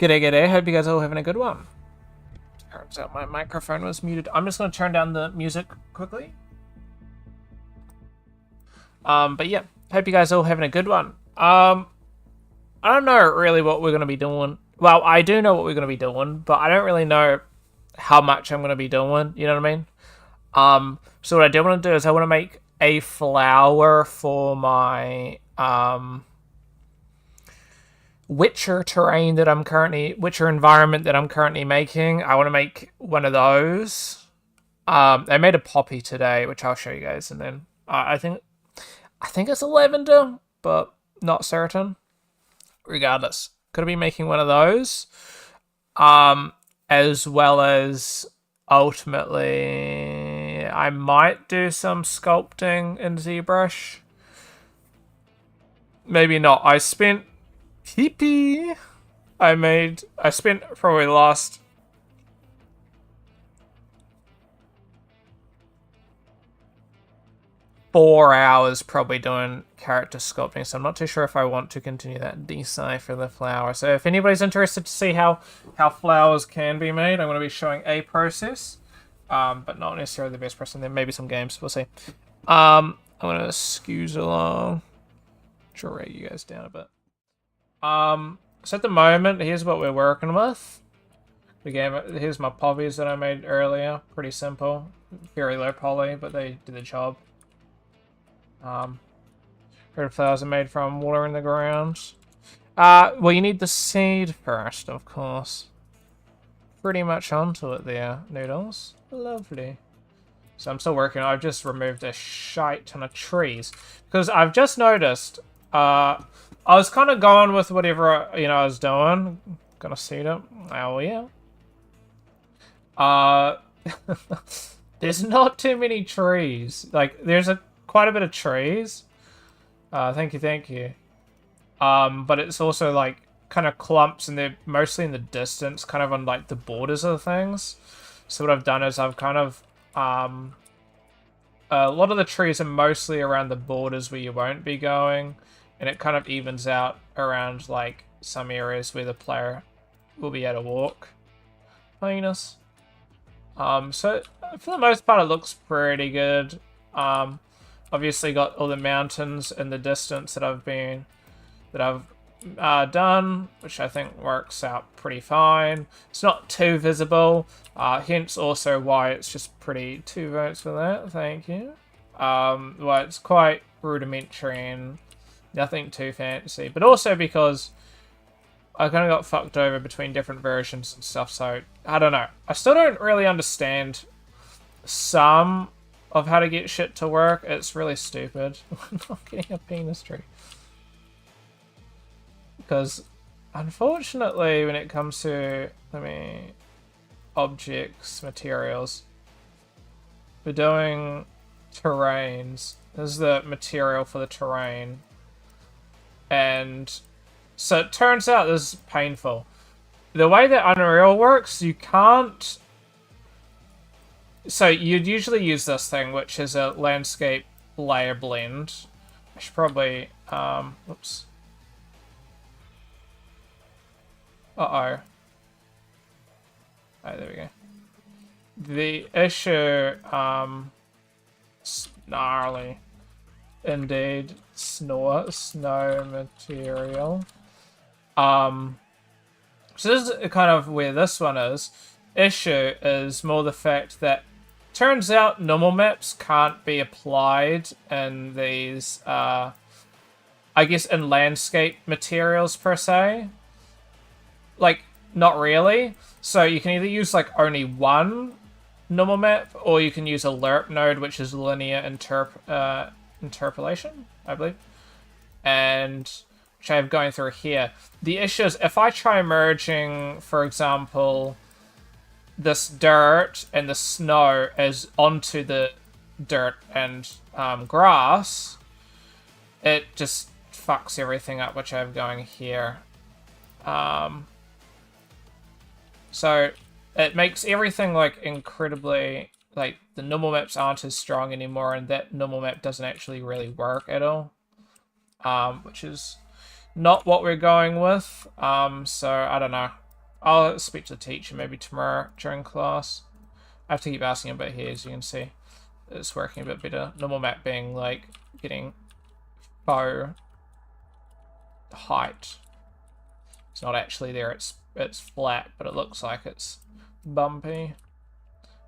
G'day, g'day. Hope you guys are all having a good one. Turns out my microphone was muted. I'm just going to turn down the music quickly. But yeah, hope you guys are all having a good one. I don't know really what we're going to be doing. Well, I do know what we're going to be doing, but I don't really know how much I'm going to be doing. You know what I mean? So what I do want to do is I want to make a flower for my Witcher terrain that I'm currently Witcher environment that I'm currently making. I want to make one of those. I made a poppy today, which I'll show you guys, and then I think it's a lavender, but not certain. Regardless, gonna be making one of those, as well as ultimately I might do some sculpting in ZBrush. Maybe not. I spent probably the last 4 hours probably doing character sculpting, so I'm not too sure if I want to continue that decipher the flower. So if anybody's interested to see how flowers can be made, I'm going to be showing a process, but not necessarily the best process. There may be some games, we'll see. I'm going to scoot along, drag you guys down a bit. So at the moment, here's what we're working with. Here's my poppies that I made earlier. Pretty simple, very low poly, but they did the job. Red flowers are made from water in the ground. Well, you need the seed first, of course. Pretty much onto it there, Noodles. Lovely. So I'm still working. I've just removed a shite ton of trees because I've just noticed. I was kind of going with whatever I was doing. Gonna seed it. Oh yeah. There's not too many trees. Like there's quite a bit of trees. Thank you. But it's also like kind of clumps, and they're mostly in the distance, kind of on like the borders of things. So what I've done is I've kind of a lot of the trees are mostly around the borders where you won't be going, and it kind of evens out around like some areas where the player will be able to walk. Penis. So for the most part, it looks pretty good. Obviously got all the mountains in the distance that I've done, which I think works out pretty fine. It's not too visible, hence also why it's just pretty 2 votes for that. Thank you. Well, it's quite rudimentary and nothing too fancy, but also because I kind of got fucked over between different versions and stuff, so I don't know. I still don't really understand some of how to get shit to work. It's really stupid. We're not getting a penis tree. Because, unfortunately, when it comes to, objects, materials, we're doing terrains. This is the material for the terrain. And so it turns out this is painful. The way that Unreal works, you can't... So you'd usually use this thing, which is a landscape layer blend. I should probably, whoops. Uh-oh. Oh, there we go. The issue, snarly. Indeed. Snow material. So this is kind of where this one is. Issue is more the fact that turns out normal maps can't be applied in these, I guess in landscape materials per se. Like, not really. So you can either use like only one normal map, or you can use a lerp node, which is linear interpolation, I believe. And which I have going through here. The issue is if I try merging, for example, this dirt and the snow as onto the dirt and grass, it just fucks everything up, which I have going here. So it makes everything like incredibly, like the normal maps aren't as strong anymore, and that normal map doesn't actually really work at all, which is not what we're going with. So I don't know. I'll speak to the teacher maybe tomorrow during class. I have to keep asking him about here, as you can see. It's working a bit better. Normal map being like getting faux height. It's not actually there, it's flat, but it looks like it's bumpy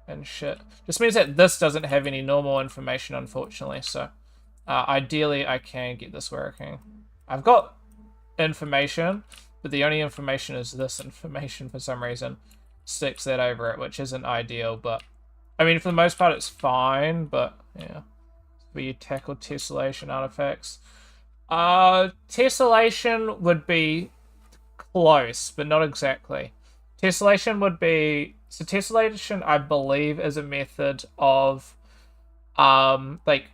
and shit. Just means that this doesn't have any normal information, unfortunately, so ideally I can get this working. I've got information, but the only information is this information for some reason. Sticks that over it, which isn't ideal, but I mean, for the most part, it's fine, but yeah. Where you tackle tessellation artifacts. Tessellation would be close, but not exactly. Tessellation would be... So tessellation, I believe, is a method of, like,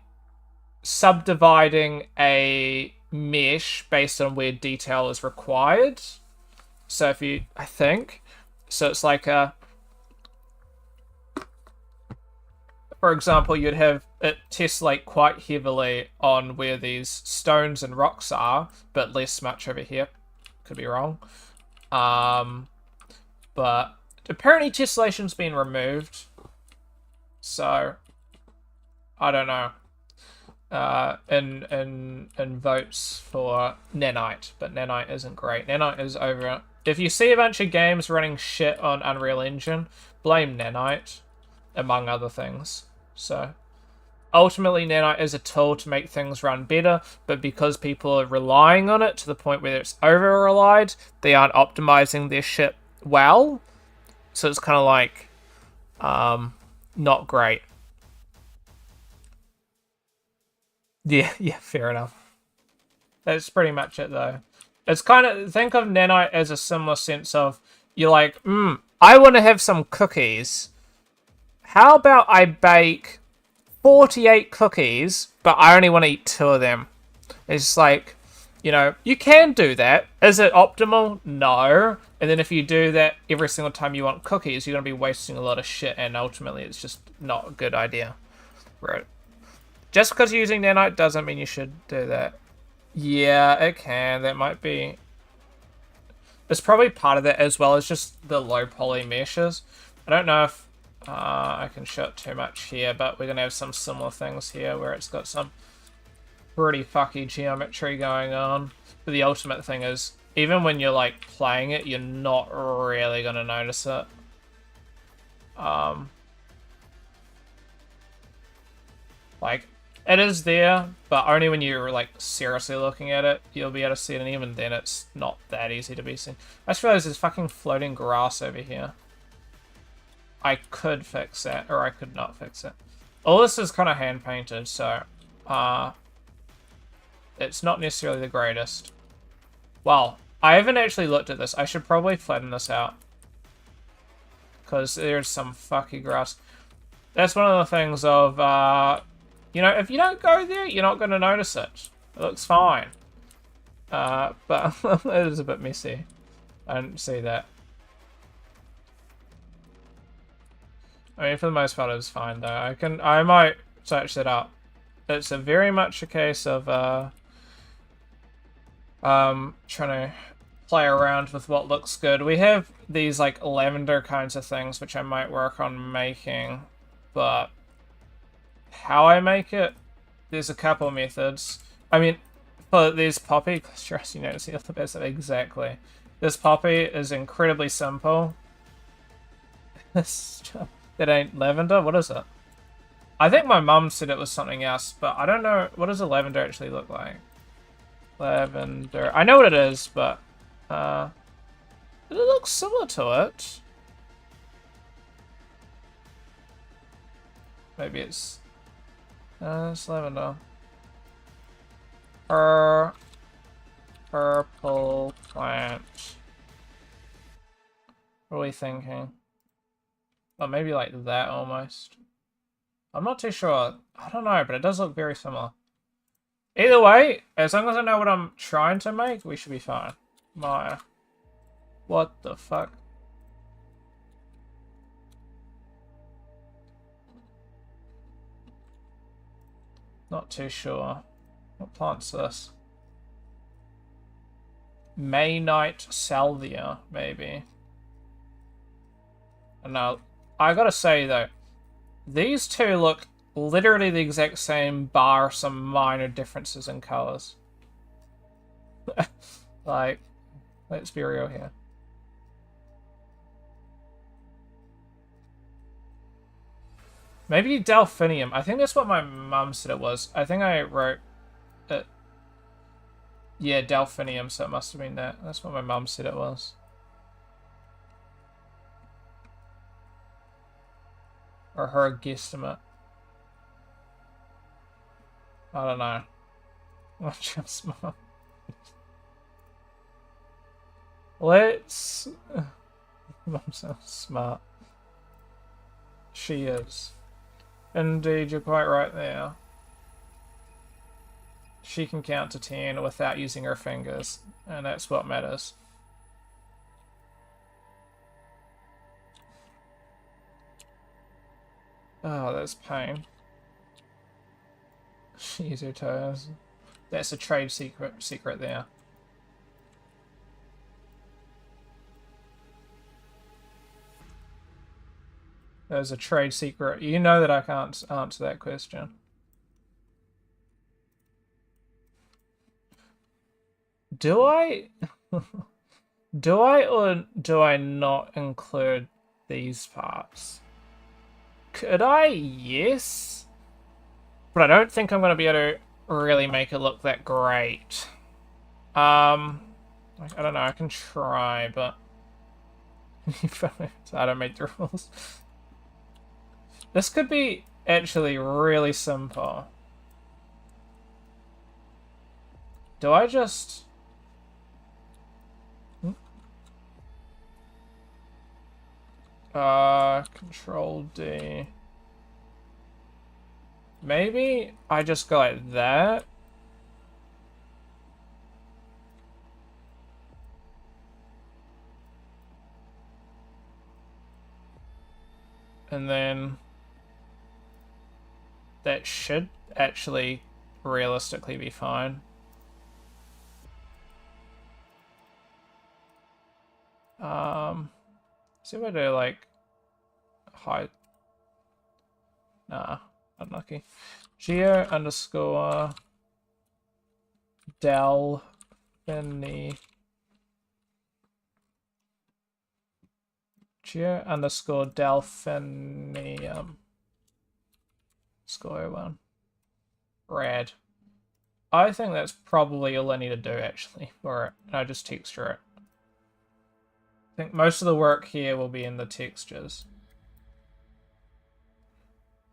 subdividing a mesh based on where detail is required. So if you... I think. So it's like a... For example, you'd have it tessellate quite heavily on where these stones and rocks are, but less much over here. Could be wrong. But apparently tessellation's been removed. So I don't know. In votes for Nanite, but Nanite isn't great. Nanite is over. If you see a bunch of games running shit on Unreal Engine, blame Nanite, among other things. So ultimately, Nanite is a tool to make things run better, but because people are relying on it to the point where it's over-relied, they aren't optimizing their shit well. So it's kind of like, not great. Yeah, fair enough. That's pretty much it, though. It's kind of, think of Nanite as a similar sense of, you're like, I want to have some cookies. How about I bake 48 cookies, but I only want to eat 2 of them? It's like, you know, you can do that. Is it optimal? No. And then if you do that every single time you want cookies, you're going to be wasting a lot of shit, and ultimately it's just not a good idea. Right. Just because you're using Nanite doesn't mean you should do that. Yeah, it can. That might be... It's probably part of that, as well as just the low poly meshes. I don't know if I can show it too much here, but we're going to have some similar things here where it's got some pretty fucky geometry going on. But the ultimate thing is, even when you're like playing it, you're not really going to notice it. Like, it is there, but only when you're like seriously looking at it, you'll be able to see it, and even then it's not that easy to be seen. I just realized there's fucking floating grass over here. I could fix that, or I could not fix it. All this is kind of hand-painted, so it's not necessarily the greatest. Well, I haven't actually looked at this. I should probably flatten this out, because there's some fucky grass. That's one of the things of, you know, if you don't go there, you're not going to notice it. It looks fine. But it is a bit messy. I didn't see that. I mean, for the most part, it was fine, though. I might search that up. It's a very much a case of, trying to play around with what looks good. We have these, like, lavender kinds of things, which I might work on making, but how I make it, there's a couple methods. I mean, for this poppy, stress, you know, see the best of exactly. This poppy is incredibly simple. That ain't lavender. What is it? I think my mum said it was something else, but I don't know. What does a lavender actually look like? Lavender. I know what it is, but it looks similar to it. Maybe it's lavender. Purple plant. What are we thinking? Oh, maybe like that almost. I'm not too sure. I don't know, but it does look very similar. Either way, as long as I know what I'm trying to make, we should be fine. Maya. What the fuck? Not too sure. What plant's this? Maynite salvia, maybe. Now, I gotta say though, these two look literally the exact same, bar some minor differences in colors. Like, let's be real here. Maybe Delphinium. I think that's what my mum said it was. I think I wrote it. Yeah, Delphinium, so it must have been that. That's what my mum said it was. Or her guesstimate. I don't know. Watch your smart. Let's... Mum's so smart. She is. Indeed, you're quite right there. She can count to 10 without using her fingers, and that's what matters. Oh, that's pain. She used her toes. That's a trade secret there. There's a trade secret. You know that I can't answer that question. Do I? Do I or do I not include these parts? Could I? Yes. But I don't think I'm going to be able to really make it look that great. I don't know. I can try, but I don't make the rules. This could be actually really simple. Do I just... Control D. Maybe I just go like that. And then that should actually realistically be fine. See if I do like hide. Nah, unlucky. Geo underscore Delphini. Geo underscore Delphinium. Score 1. Rad. I think that's probably all I need to do actually for it. And I just texture it. I think most of the work here will be in the textures.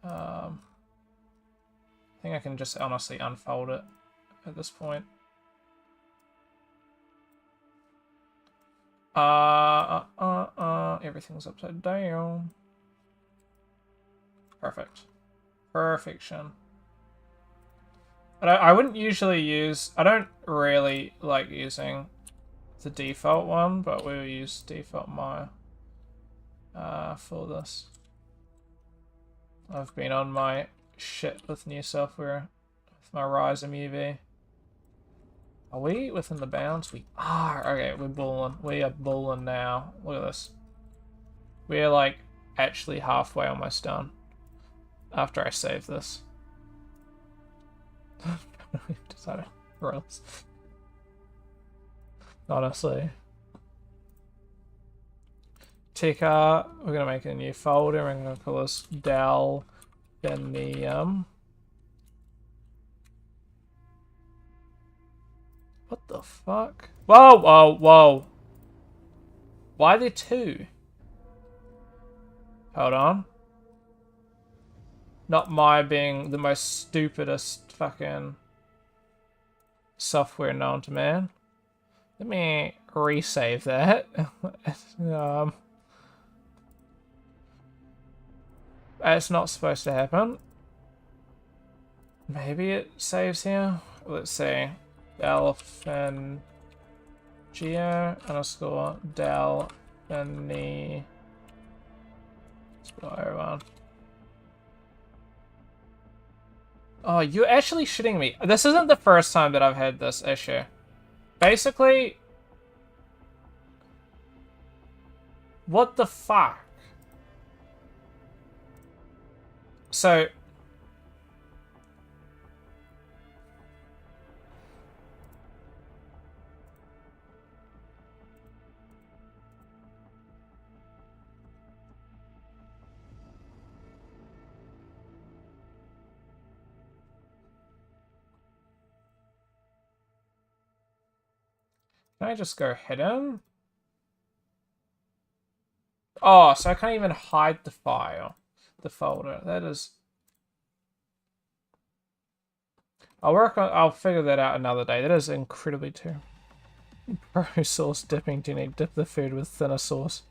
I think I can just honestly unfold it at this point. Everything's upside down. Perfect. Perfection. But I wouldn't usually use... I don't really like using the default one, but we'll use default Maya for this. I've been on my shit with new software with my Ryzen UV. Are we within the bounds? We are. Okay, we're balling. We are balling now. Look at this. We're like actually halfway almost done after I save this. Decided gross. Honestly. Ticker, we're gonna make a new folder. We're gonna call this Delphinium. What the fuck? Whoa, whoa, whoa. Why are there two? Hold on. Not my being the most stupidest fucking software known to man. Let me resave that. It's not supposed to happen. Maybe it saves here. Let's see. Delphin Geo underscore Delphini. One. Oh, you're actually shitting me. This isn't the first time that I've had this issue. Basically, what the fuck? So can I just go hidden? Oh, so I can't even hide the file, the folder. That is. I'll figure that out another day. That is incredibly too. Pro sauce dipping. Do you need to dip the food with thinner sauce?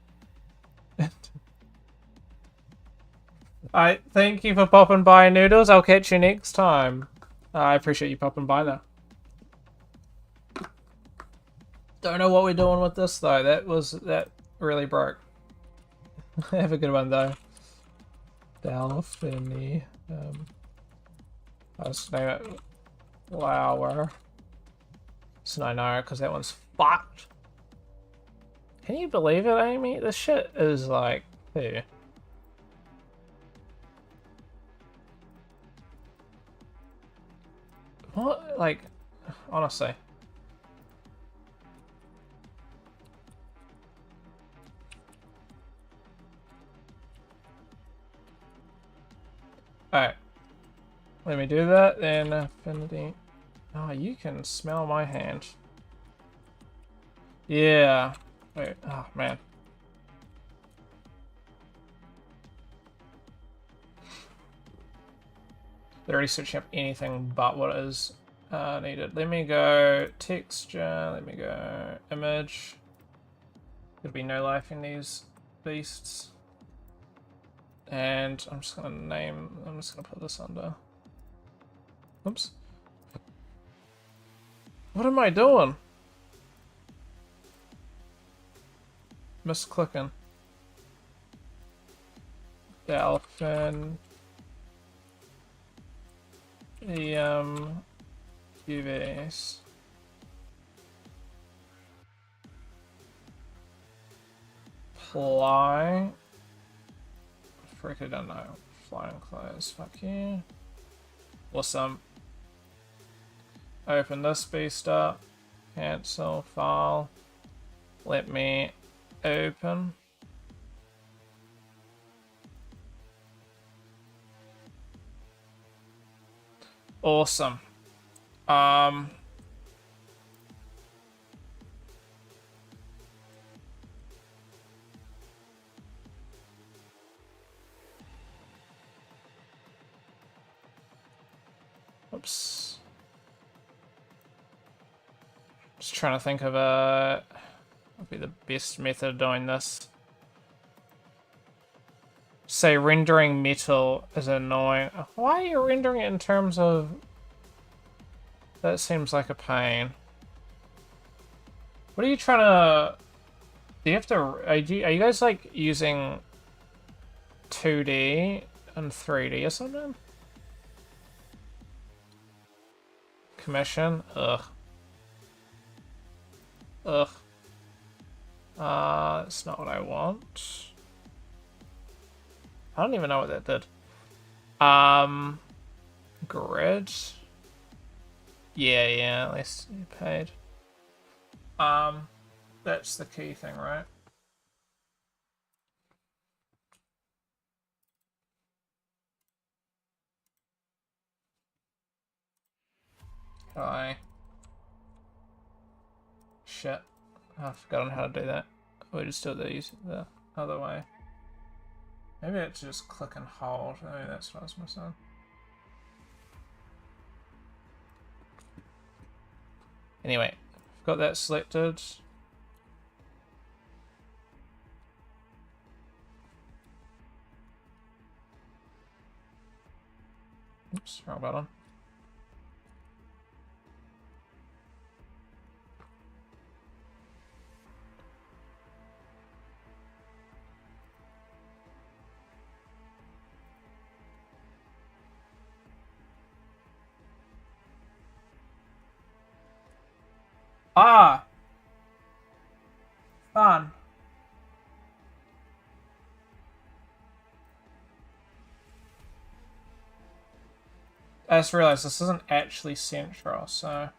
I thank you for popping by, Noodles. I'll catch you next time. I appreciate you popping by there. Don't know what we're doing with this though. That really broke. Have a good one though. Delphine. I'll just name it Flower. So I know because that one's fucked. Can you believe it, Amy? This shit is like, hey. What? Like, honestly. Alright. Let me do that, then affinity. Oh, you can smell my hand. Yeah. Wait, oh man. They're already searching up anything but what is needed. Let me go texture, let me go image. There'll be no life in these beasts. And I'm just gonna put this under. Oops. What am I doing? Misclicking. Dolphin. Cubase. Fly. Frick, I don't know. Flying clothes. Fuck you. Awesome. Open this beast up. Cancel file. Let me open. Awesome. Oops. Just trying to think of what would be the best method of doing this. Say rendering metal is annoying. Why are you rendering it in terms of... That seems like a pain. What are you trying to... Do you have to... Are you guys like using 2D and 3D or something? Commission? Ugh. Ugh. That's not what I want. I don't even know what that did. Grid. Yeah, at least you paid. That's the key thing, right? Shit. I've forgotten how to do that. We just do it the other way. Maybe it's just click and hold. Maybe that's what I was missing. Anyway, I've got that selected. Oops, wrong button. Ah! Fun. I just realized this isn't actually central, so...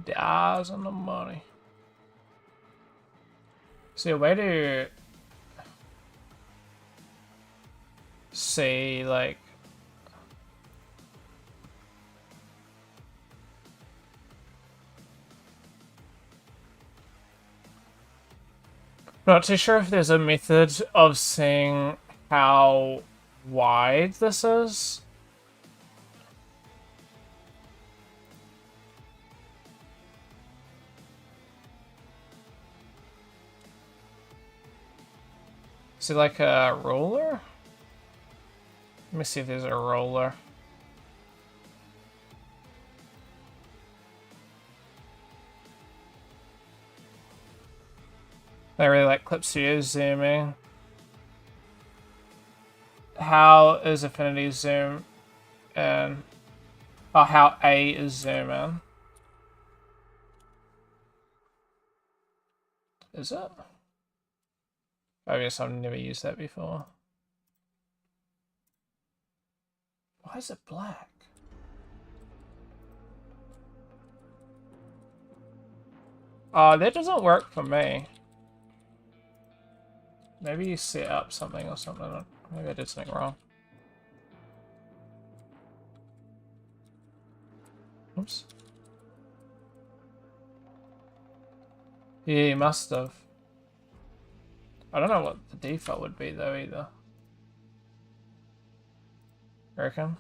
The eyes on the money. See, a way to see, like... Not too sure if there's a method of seeing how wide this is. Is it like a ruler? Let me see if there's a ruler. I really like Clip Studio zooming. How is Affinity zoom in? Oh, how A is zoom in. Is it? I guess I've never used that before. Why is it black? Oh, that doesn't work for me. Maybe you set up something or something. Maybe I did something wrong. Oops. Yeah, you must have. I don't know what the default would be though either. You reckon?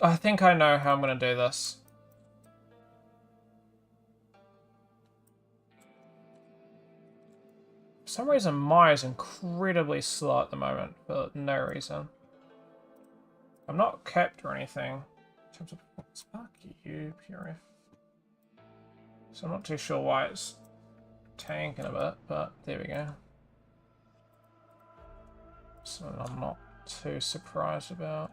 I think I know how I'm gonna do this. For some reason, Maya is incredibly slow at the moment, for no reason. I'm not capped or anything. In terms of Spark U, PRF. So I'm not too sure why it's tanking a bit, but there we go. So I'm not too surprised about.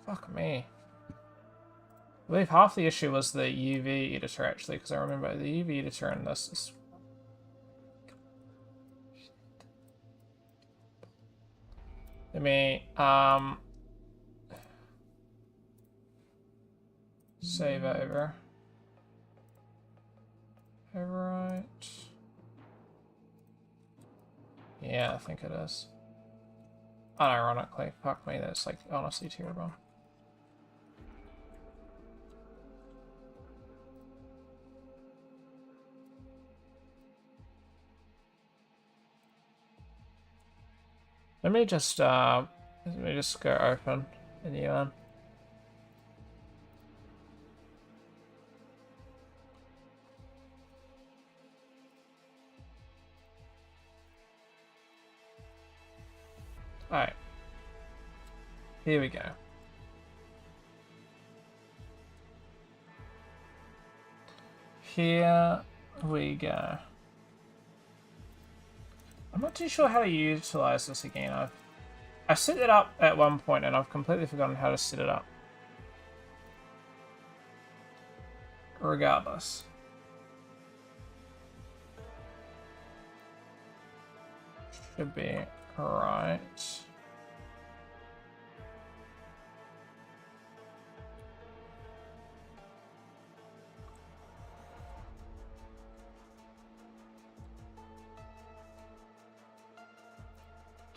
Fuck me. I believe half the issue was the UV editor actually, because I remember the UV editor in this is... Let me, save over. Overwrite. Yeah, I think it is. Unironically, fuck me, that's like honestly terrible. Let me just go open a new one. Alright. Here we go. Here we go. I'm not too sure how to utilize this again. I set it up at one point and I've completely forgotten how to set it up. Regardless. Should be right.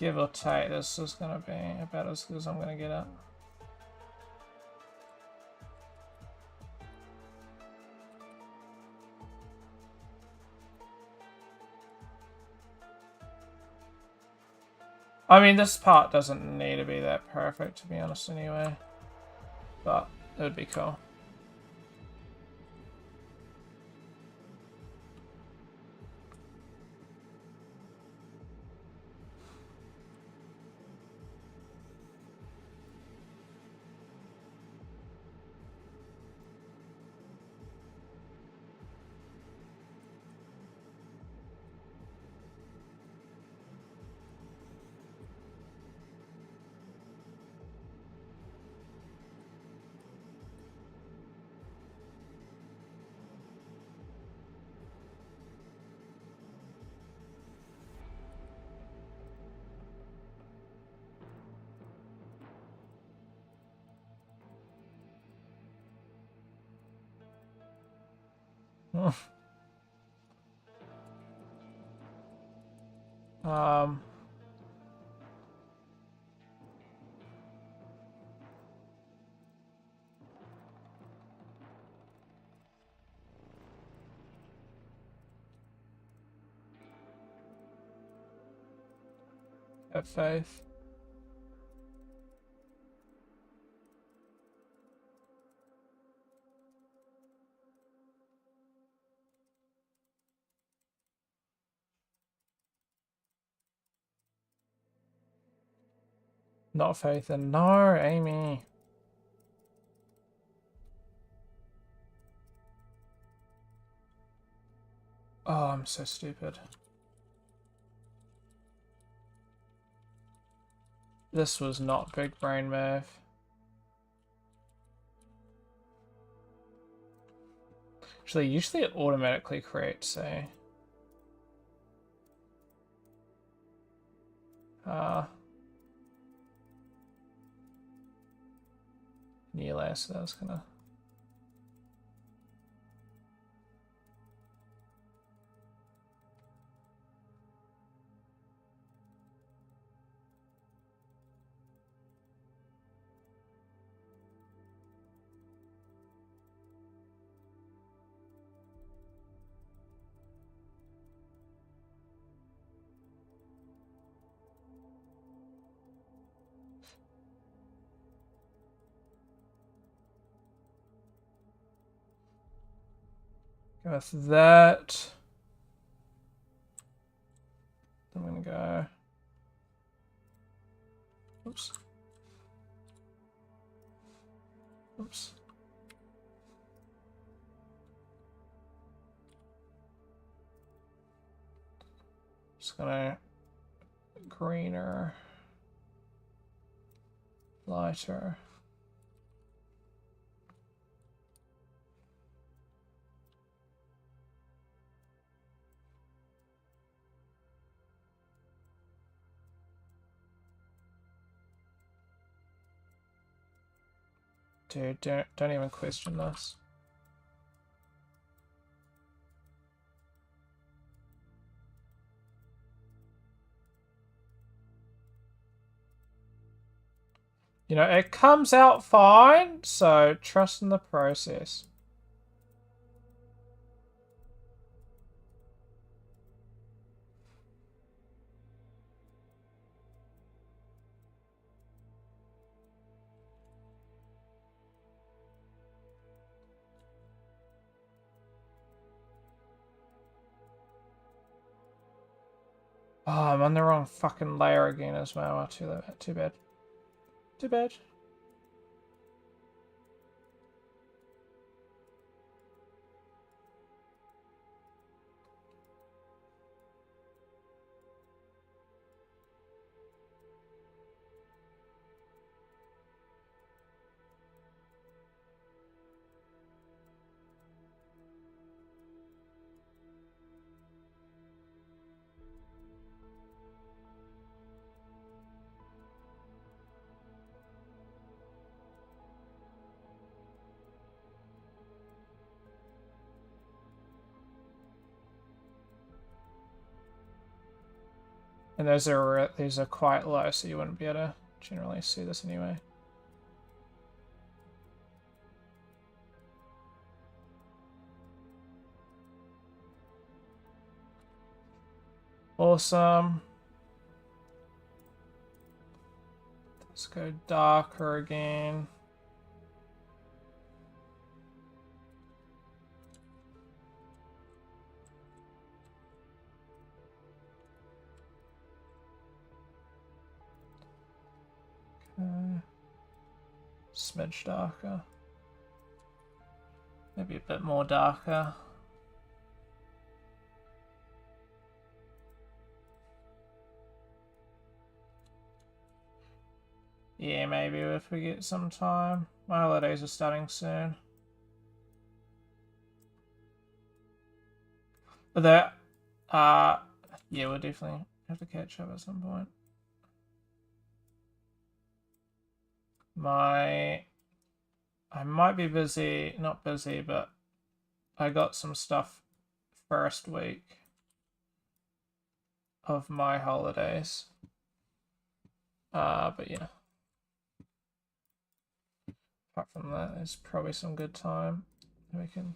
give or take, this is going to be about as good as I'm going to get it. I mean, this part doesn't need to be that perfect, to be honest, anyway. But it would be cool. um... Have faith. Not faith and no, Amy. Oh, I'm so stupid. This was not big brain move. Actually, usually it automatically creates a... Near so that's gonna... With that, I'm gonna go. Oops. Oops. Just gonna greener, lighter. Dude, don't even question this. You know, it comes out fine, so trust in the process. Oh, I'm on the wrong fucking layer again as well. Oh, too bad. Too bad. And these are quite low, so you wouldn't be able to generally see this anyway. Awesome. Let's go darker again. Okay. Smidge darker. Maybe a bit more darker. Yeah, maybe if we get some time. My holidays are starting soon. But that, yeah, we'll definitely have to catch up at some point. I might be busy, not busy, but I got some stuff first week of my holidays. But yeah. Apart from that, there's probably some good time we can.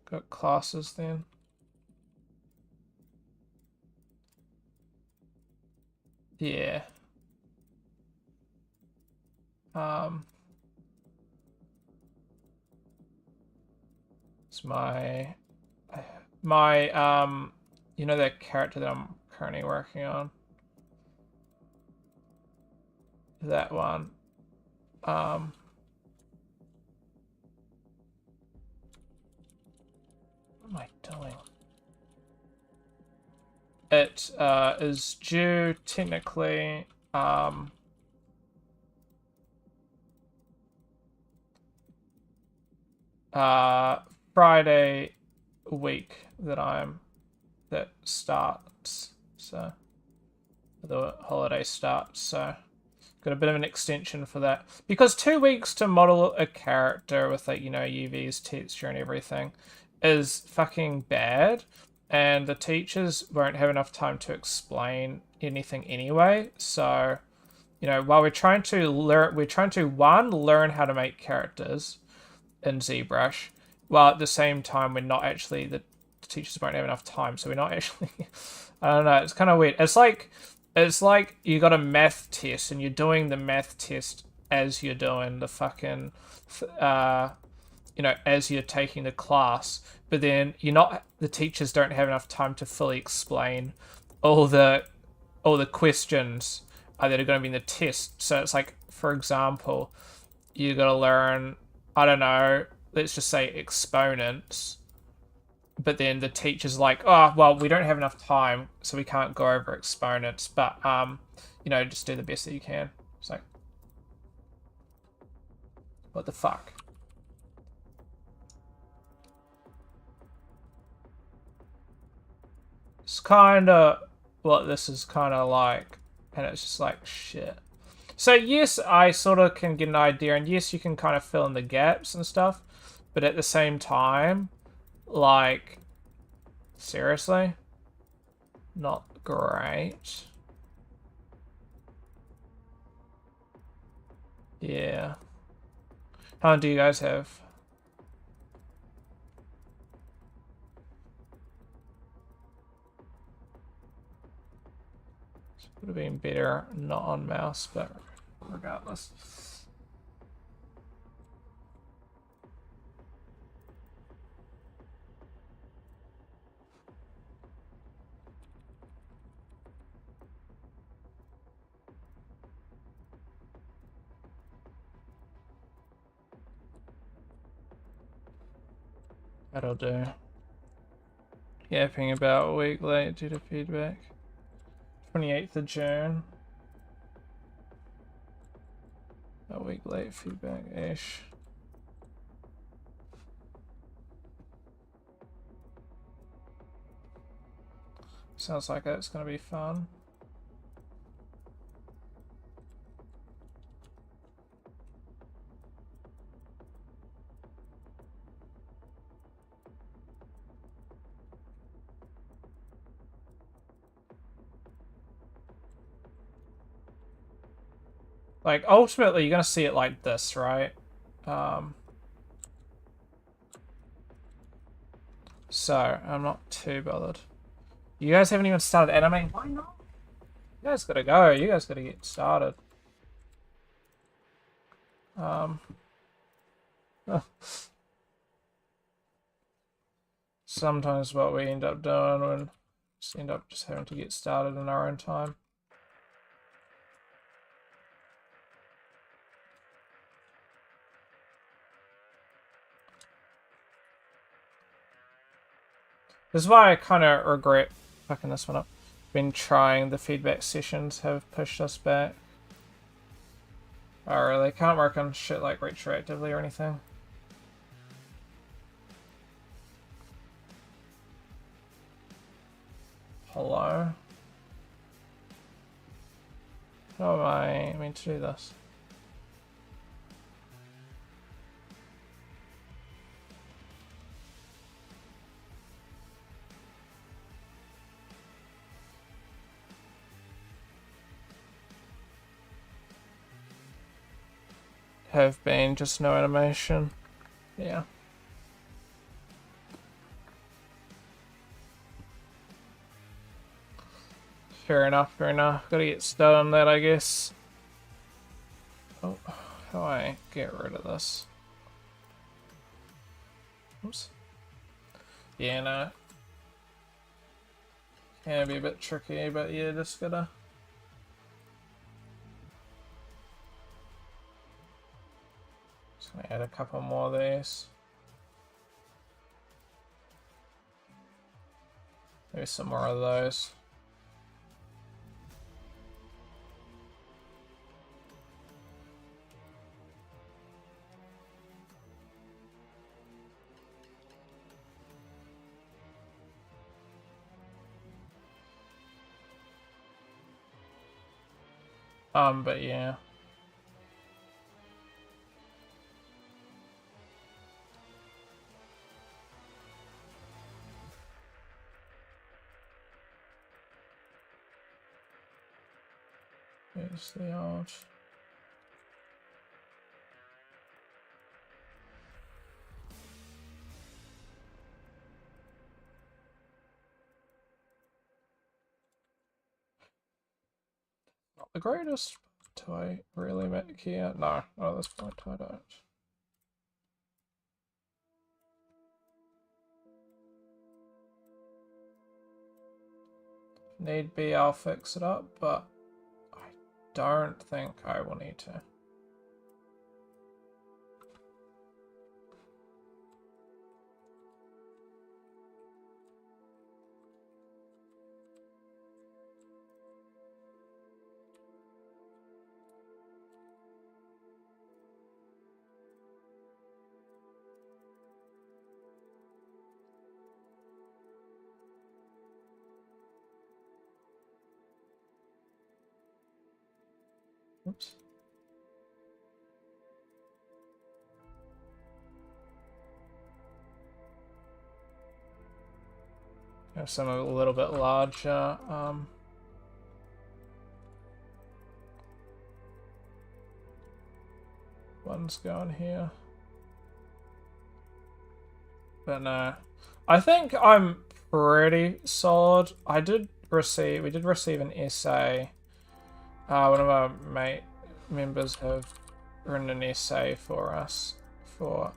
Got classes then. Yeah. It's my you know that character that I'm currently working on? That one. What am I doing? It is due technically Friday week that starts, so the holiday starts, so got a bit of an extension for that, because 2 weeks to model a character with, like, you know, UVs, texture and everything is fucking bad, and the teachers won't have enough time to explain anything anyway. So, you know, while we're trying to learn how to make characters in ZBrush, while at the same time we're not actually, the teachers won't have enough time, so we're not actually I don't know, it's kind of weird. It's like you got a math test and you're doing the math test as you're doing the fucking you know, as you're taking the class, but then the teachers don't have enough time to fully explain all the questions that are going to be in the test. So it's like, for example, you got to learn, I don't know, let's just say exponents, but then the teacher's like, oh, well, we don't have enough time, so we can't go over exponents, but you know, just do the best that you can. It's like, what the fuck? It's kind of what this is kind of like, and it's just like, shit. So yes, I sort of can get an idea, and yes, you can kind of fill in the gaps and stuff, but at the same time, like, seriously, not great. Yeah. How long do you guys have? Would have been better not on mouse, but regardless. That'll do. Yapping about a week late due to feedback. 28th of June. A week late feedback-ish. Sounds like that's gonna be fun. Like, ultimately, you're gonna see it like this, right? So, I'm not too bothered. You guys haven't even started animating? Why not? You guys gotta go. You guys gotta get started. Sometimes what we end up doing when just end up just having to get started in our own time. This is why I kind of regret fucking this one up. Been trying, the feedback sessions have pushed us back. Oh really? Can't work on shit like retroactively or anything. Hello? How am I meant to do this? Have been, just no animation. Yeah. Fair enough, fair enough. Gotta get started on that, I guess. Oh, how do I get rid of this? Oops. Yeah, no. Can be a bit tricky, but yeah, just gotta... Just gonna add a couple more of these. Maybe some more of those. But yeah. Here's the old... Not the greatest. Do I really make here? No, not at this point I don't. Need be, I'll fix it up, but I don't think I will need to. Oops. Have some a little bit larger. Ones going here. But no, I think I'm pretty solid. We did receive an essay. One of our members have written an essay for us for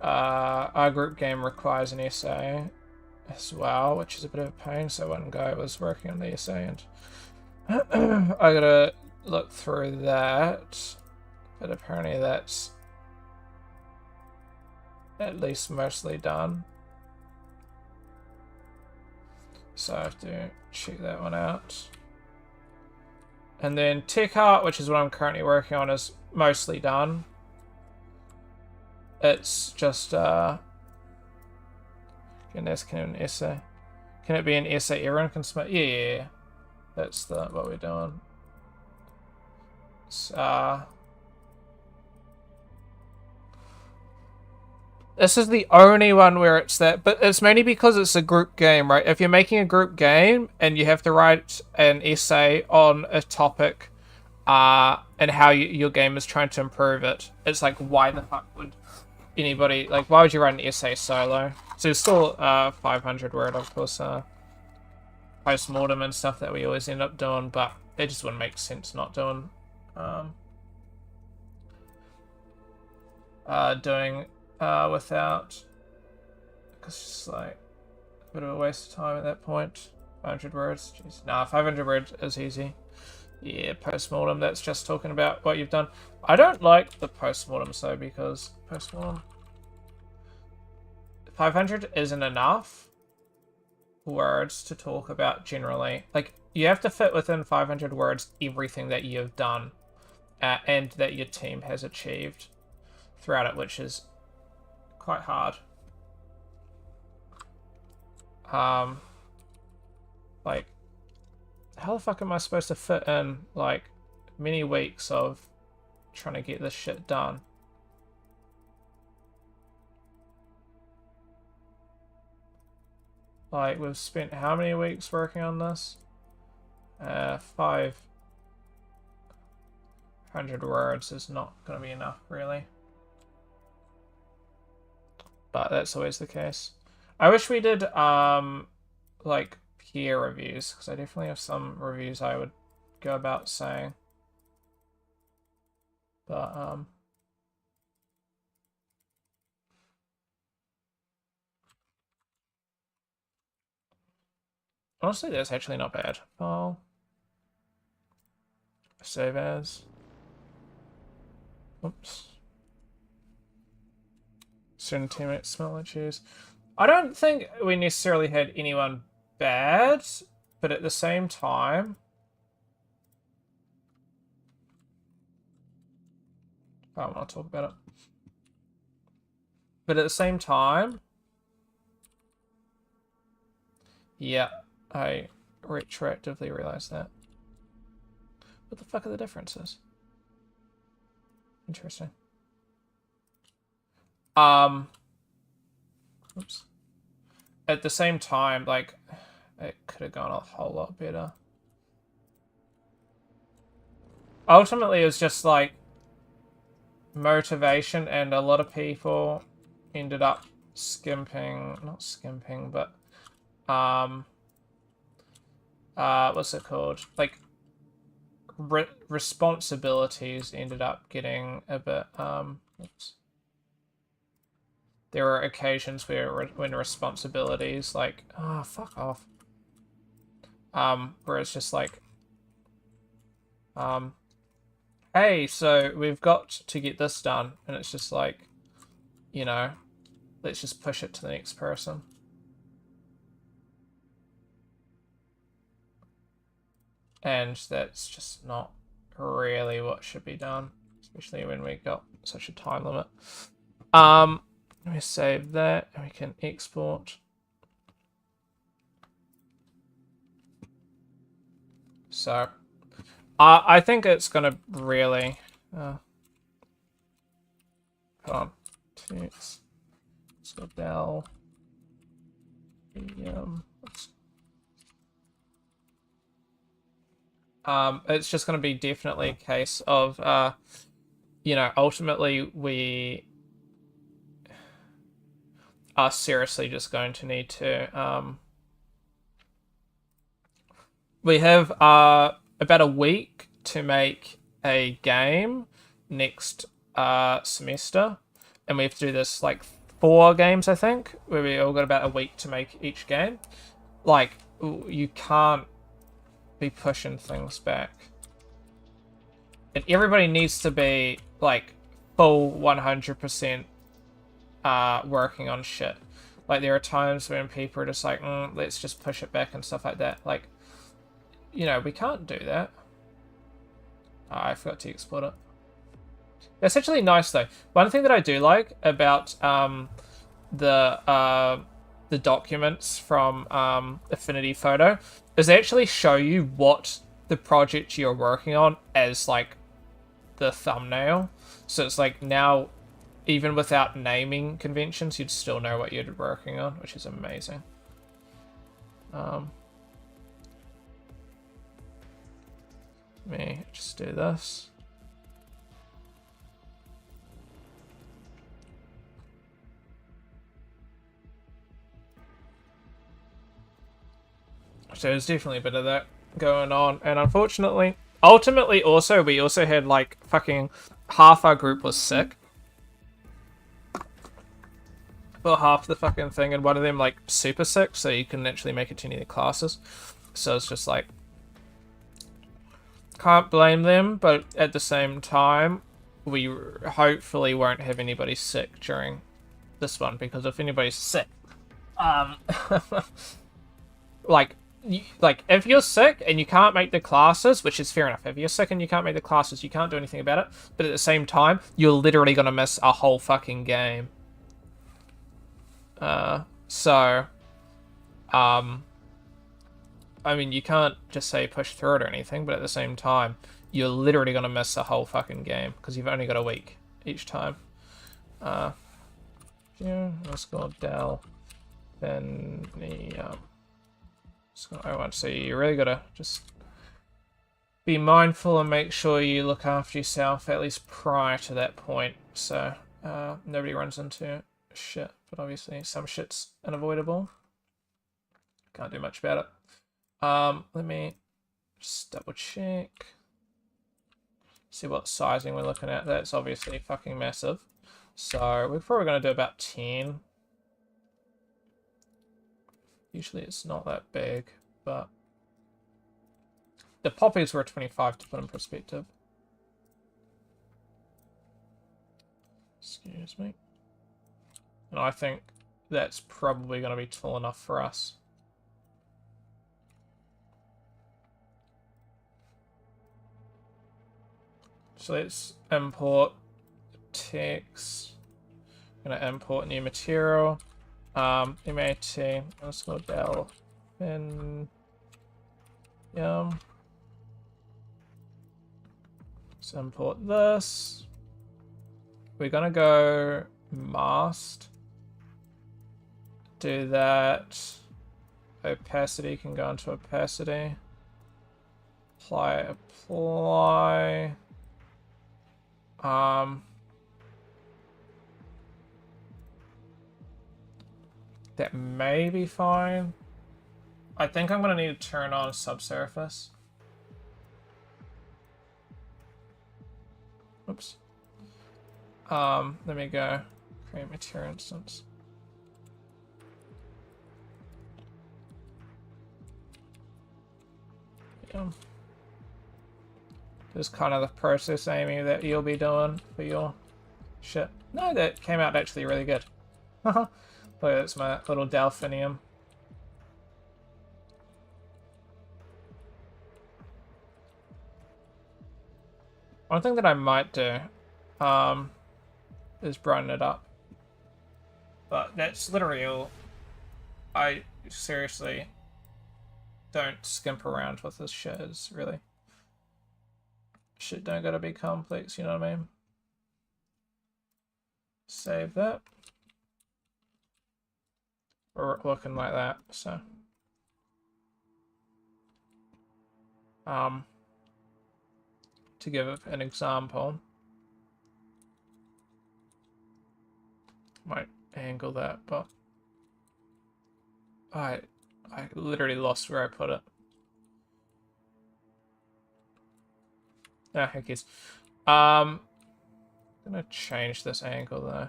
our group game requires an essay as well, which is a bit of a pain. So one guy was working on the essay and I gotta look through that, but apparently that's at least mostly done. So I have to check that one out. And then tech art, which is what I'm currently working on, is mostly done. It's just and that's kind of an essay. Can it be an essay everyone can submit? Yeah. That's what we're doing. This is the only one where it's that, but it's mainly because it's a group game, right? If you're making a group game and you have to write an essay on a topic, and how your game is trying to improve it. It's like, why the fuck would anybody, like, why would you write an essay solo? So there's still 500 word, of course, post-mortem and stuff that we always end up doing, but it just wouldn't make sense not doing without, because it's just like a bit of a waste of time at that point. 500 words, jeez. Nah, 500 words is easy. Yeah, post-mortem, that's just talking about what you've done. I don't like the post-mortems though, because post-mortem 500 isn't enough words to talk about generally. Like, you have to fit within 500 words everything that you've done and that your team has achieved throughout it, which is quite hard. Like, how the fuck am I supposed to fit in, like, many weeks of trying to get this shit done? Like, we've spent how many weeks working on this? 500 words is not going to be enough, really. But that's always the case. I wish we did, like, peer reviews, because I definitely have some reviews I would go about saying. But, honestly, that's actually not bad. File. Save as. Oops. Certain teammates smell like cheese. I don't think we necessarily had anyone bad, but at the same time, I don't want to talk about it. But at the same time, yeah, I retroactively realized that. What the fuck are the differences? Interesting. Oops. At the same time, like, it could have gone a whole lot better. Ultimately, it was just like motivation, and a lot of people ended up skimping, not skimping, but what's it called? Like, responsibilities ended up getting a bit, oops. There were occasions when responsibilities, like, oh, fuck off. Where it's just like, hey, so we've got to get this done, and it's just like, you know, let's just push it to the next person. And that's just not really what should be done, especially when we got such a time limit. Let me save that, and we can export. So, I think it's gonna really, hold on, so Dell, it's just gonna be definitely a case of, you know, ultimately we are seriously just going to need to, we have about a week to make a game next semester, and we have to do this like 4 games, I think, where we all got about a week to make each game. Like, you can't be pushing things back, and everybody needs to be like full 100% working on shit. Like, there are times when people are just like, let's just push it back and stuff like that. Like, you know, we can't do that. I forgot to export it. That's actually nice though. One thing that I do like about the documents from Affinity Photo is they actually show you what the project you're working on as like the thumbnail. So it's like, now, even without naming conventions, you'd still know what you're working on, which is amazing. Let me just do this. So there's definitely a bit of that going on, and unfortunately, ultimately, we also had like fucking half our group was sick. Well, half the fucking thing, and one of them like super sick, so you couldn't actually make it to any of the classes. So it's just like, can't blame them, but at the same time, we hopefully won't have anybody sick during this one, because if anybody's sick, like if you're sick and you can't make the classes, which is fair enough. If you're sick and you can't make the classes, you can't do anything about it. But at the same time, you're literally gonna miss a whole fucking game. I mean, you can't just say push through it or anything, but at the same time, you're literally gonna miss a whole fucking game because you've only got a week each time. Yeah, let's go Dell. Then the so you really gotta just be mindful and make sure you look after yourself at least prior to that point, so nobody runs into shit. But obviously, some shit's unavoidable. Can't do much about it. Let me just double check. See what sizing we're looking at. That's obviously fucking massive. So we're probably going to do about 10. Usually it's not that big, but the poppies were 25 to put in perspective. Excuse me. And I think that's probably going to be tall enough for us. So let's import text. I'm going to import new material. MAT, let's go Dell. And let's import this. We're going to go masked. Do that. Opacity can go into opacity. Apply. That may be fine. I think I'm gonna need to turn on subsurface. Oops. Let me go create material instance. Yeah. This is kind of the process, Amy, that you'll be doing for your shit. No, that came out actually really good. Haha. Look, that's my little delphinium. One thing that I might do is brighten it up. But that's literally all. I seriously don't skimp around with this shit, is really. Shit don't gotta be complex, you know what I mean? Save that. Or looking like that, so. To give an example, might angle that, but I literally lost where I put it. Ah, heck is. I'm gonna change this angle though.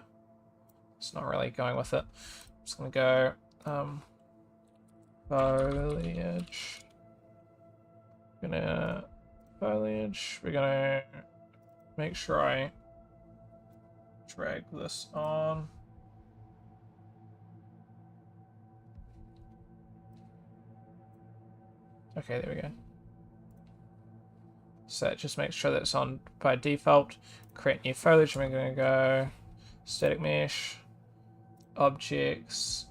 It's not really going with it. I'm just gonna go foliage. Foliage. We're gonna make sure I drag this on. Okay, there we go. So it just makes sure that it's on by default. Create new foliage, and we're gonna go static mesh, objects,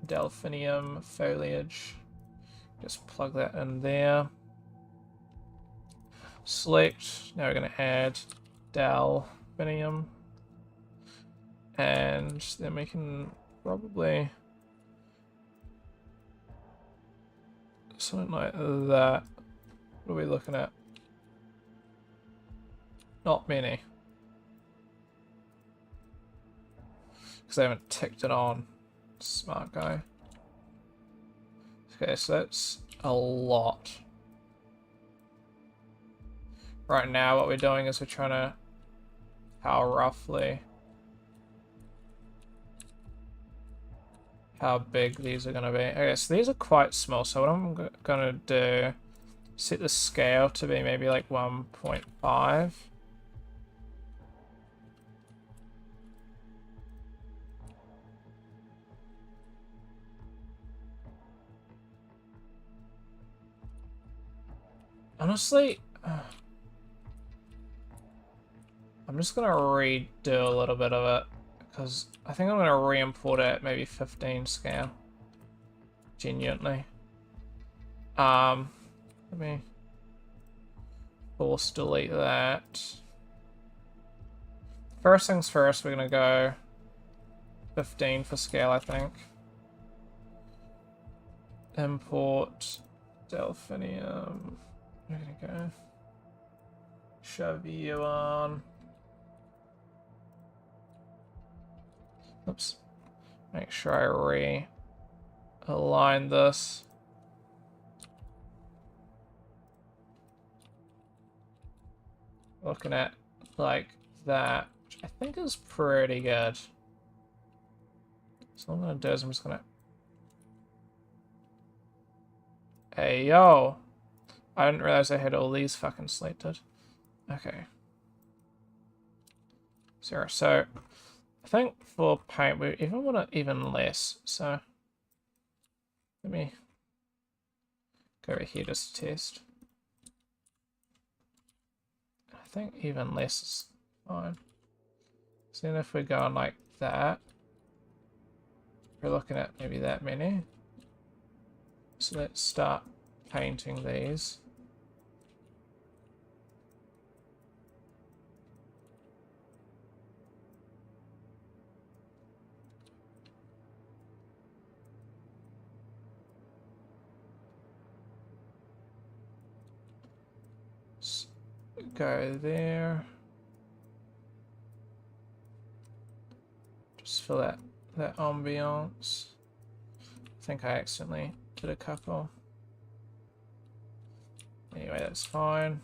delphinium, foliage. Just plug that in there. Select. Now we're going to add delphinium. And then we can probably something like that. What are we looking at? Not many. Because I haven't ticked it on. Smart guy. Okay, so that's a lot. Right now what we're doing is we're trying to how roughly how big these are going to be. Okay, so these are quite small, so what I'm going to do, set the scale to be maybe like 1.5. Honestly, I'm just going to redo a little bit of it, because I think I'm going to re-import it at maybe 15 scale. Genuinely. Let me force delete that. First things first, we're going to go 15 for scale, I think. Import Delphinium. We're going to go shove you on. Oops. Make sure I realign this. Looking at like that, which I think is pretty good. So what I'm gonna do is I'm just gonna. Hey yo! I didn't realize I had all these fucking selected. Okay. So I think for paint we even want it even less. So let me go over here just to test. I think even less is fine. So then if we're going like that, we're looking at maybe that many. So let's start painting these. Let's go there. Just for that ambiance. I think I accidentally did a couple. Anyway, that's fine.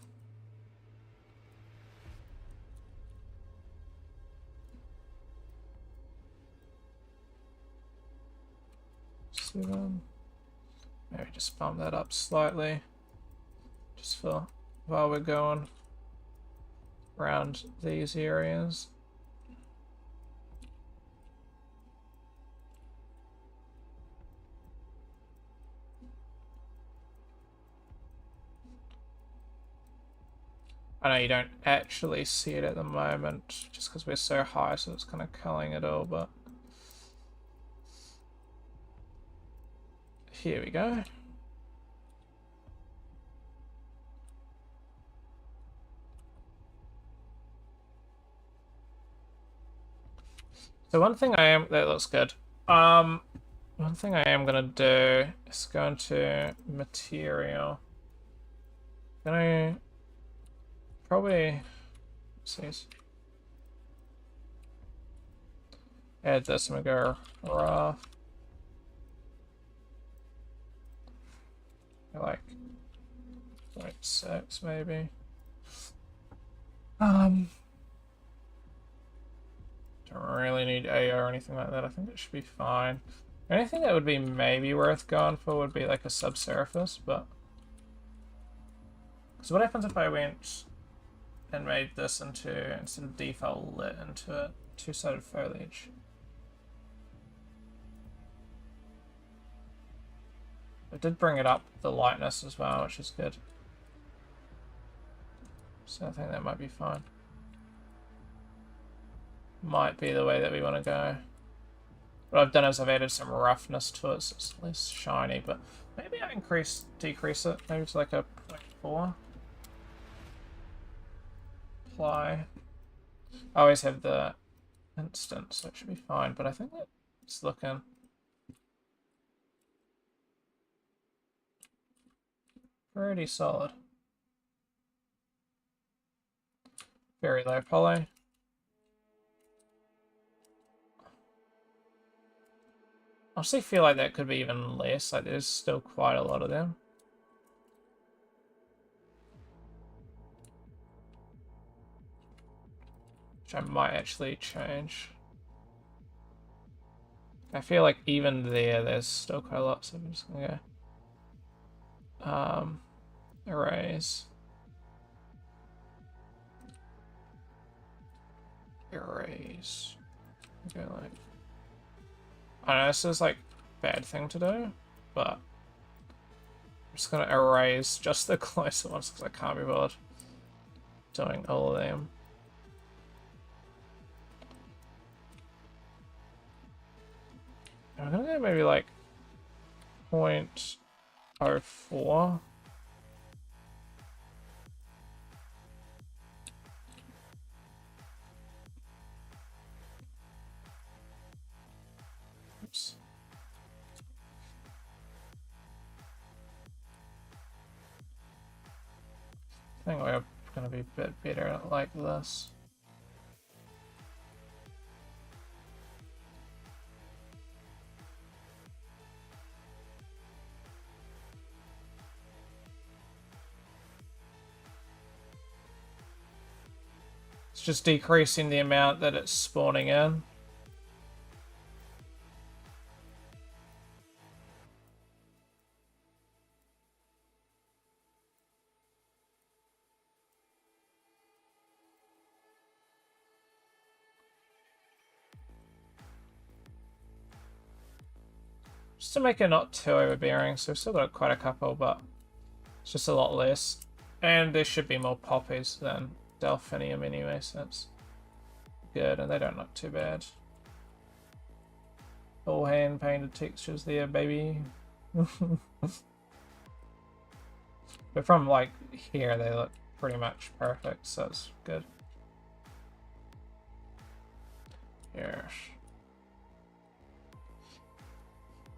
Seven. Maybe just bump that up slightly. Just for while we're going around these areas. I know you don't actually see it at the moment just because we're so high, so it's kind of culling it all, but here we go. So one thing that looks good. One thing I am gonna do is go into material. Gonna probably see. Add this and we go rough. Like 0.6 maybe. Don't really need A or anything like that. I think it should be fine. Anything that would be maybe worth going for would be like a subsurface, but so what happens if I went and made this into, instead of default lit, into a two-sided foliage? It did bring it up the lightness as well, which is good. So I think that might be fine. Might be the way that we want to go. What I've done is I've added some roughness to it, so it's less shiny, but maybe I decrease it, maybe to like a 0.4. Apply. I always have the instant, so it should be fine, but I think it's looking pretty solid. Very low poly. I honestly feel like that could be even less. Like there's still quite a lot of them. Which I might actually change. I feel like even there's still quite a lot, so I'm just gonna go. Erase. Erase. Okay, like. I know this is like a bad thing to do, but I'm just gonna erase just the closer ones because I can't be bothered doing all of them. I'm gonna go maybe like 0.04. Oops. I think we're gonna be a bit better like this. It's just decreasing the amount that it's spawning in. Just to make it not too overbearing, so we've still got quite a couple, but it's just a lot less. And there should be more poppies than delphinium anyway, so that's good, and they don't look too bad. All hand painted textures there, baby. But from like here, they look pretty much perfect, so it's good. Yes.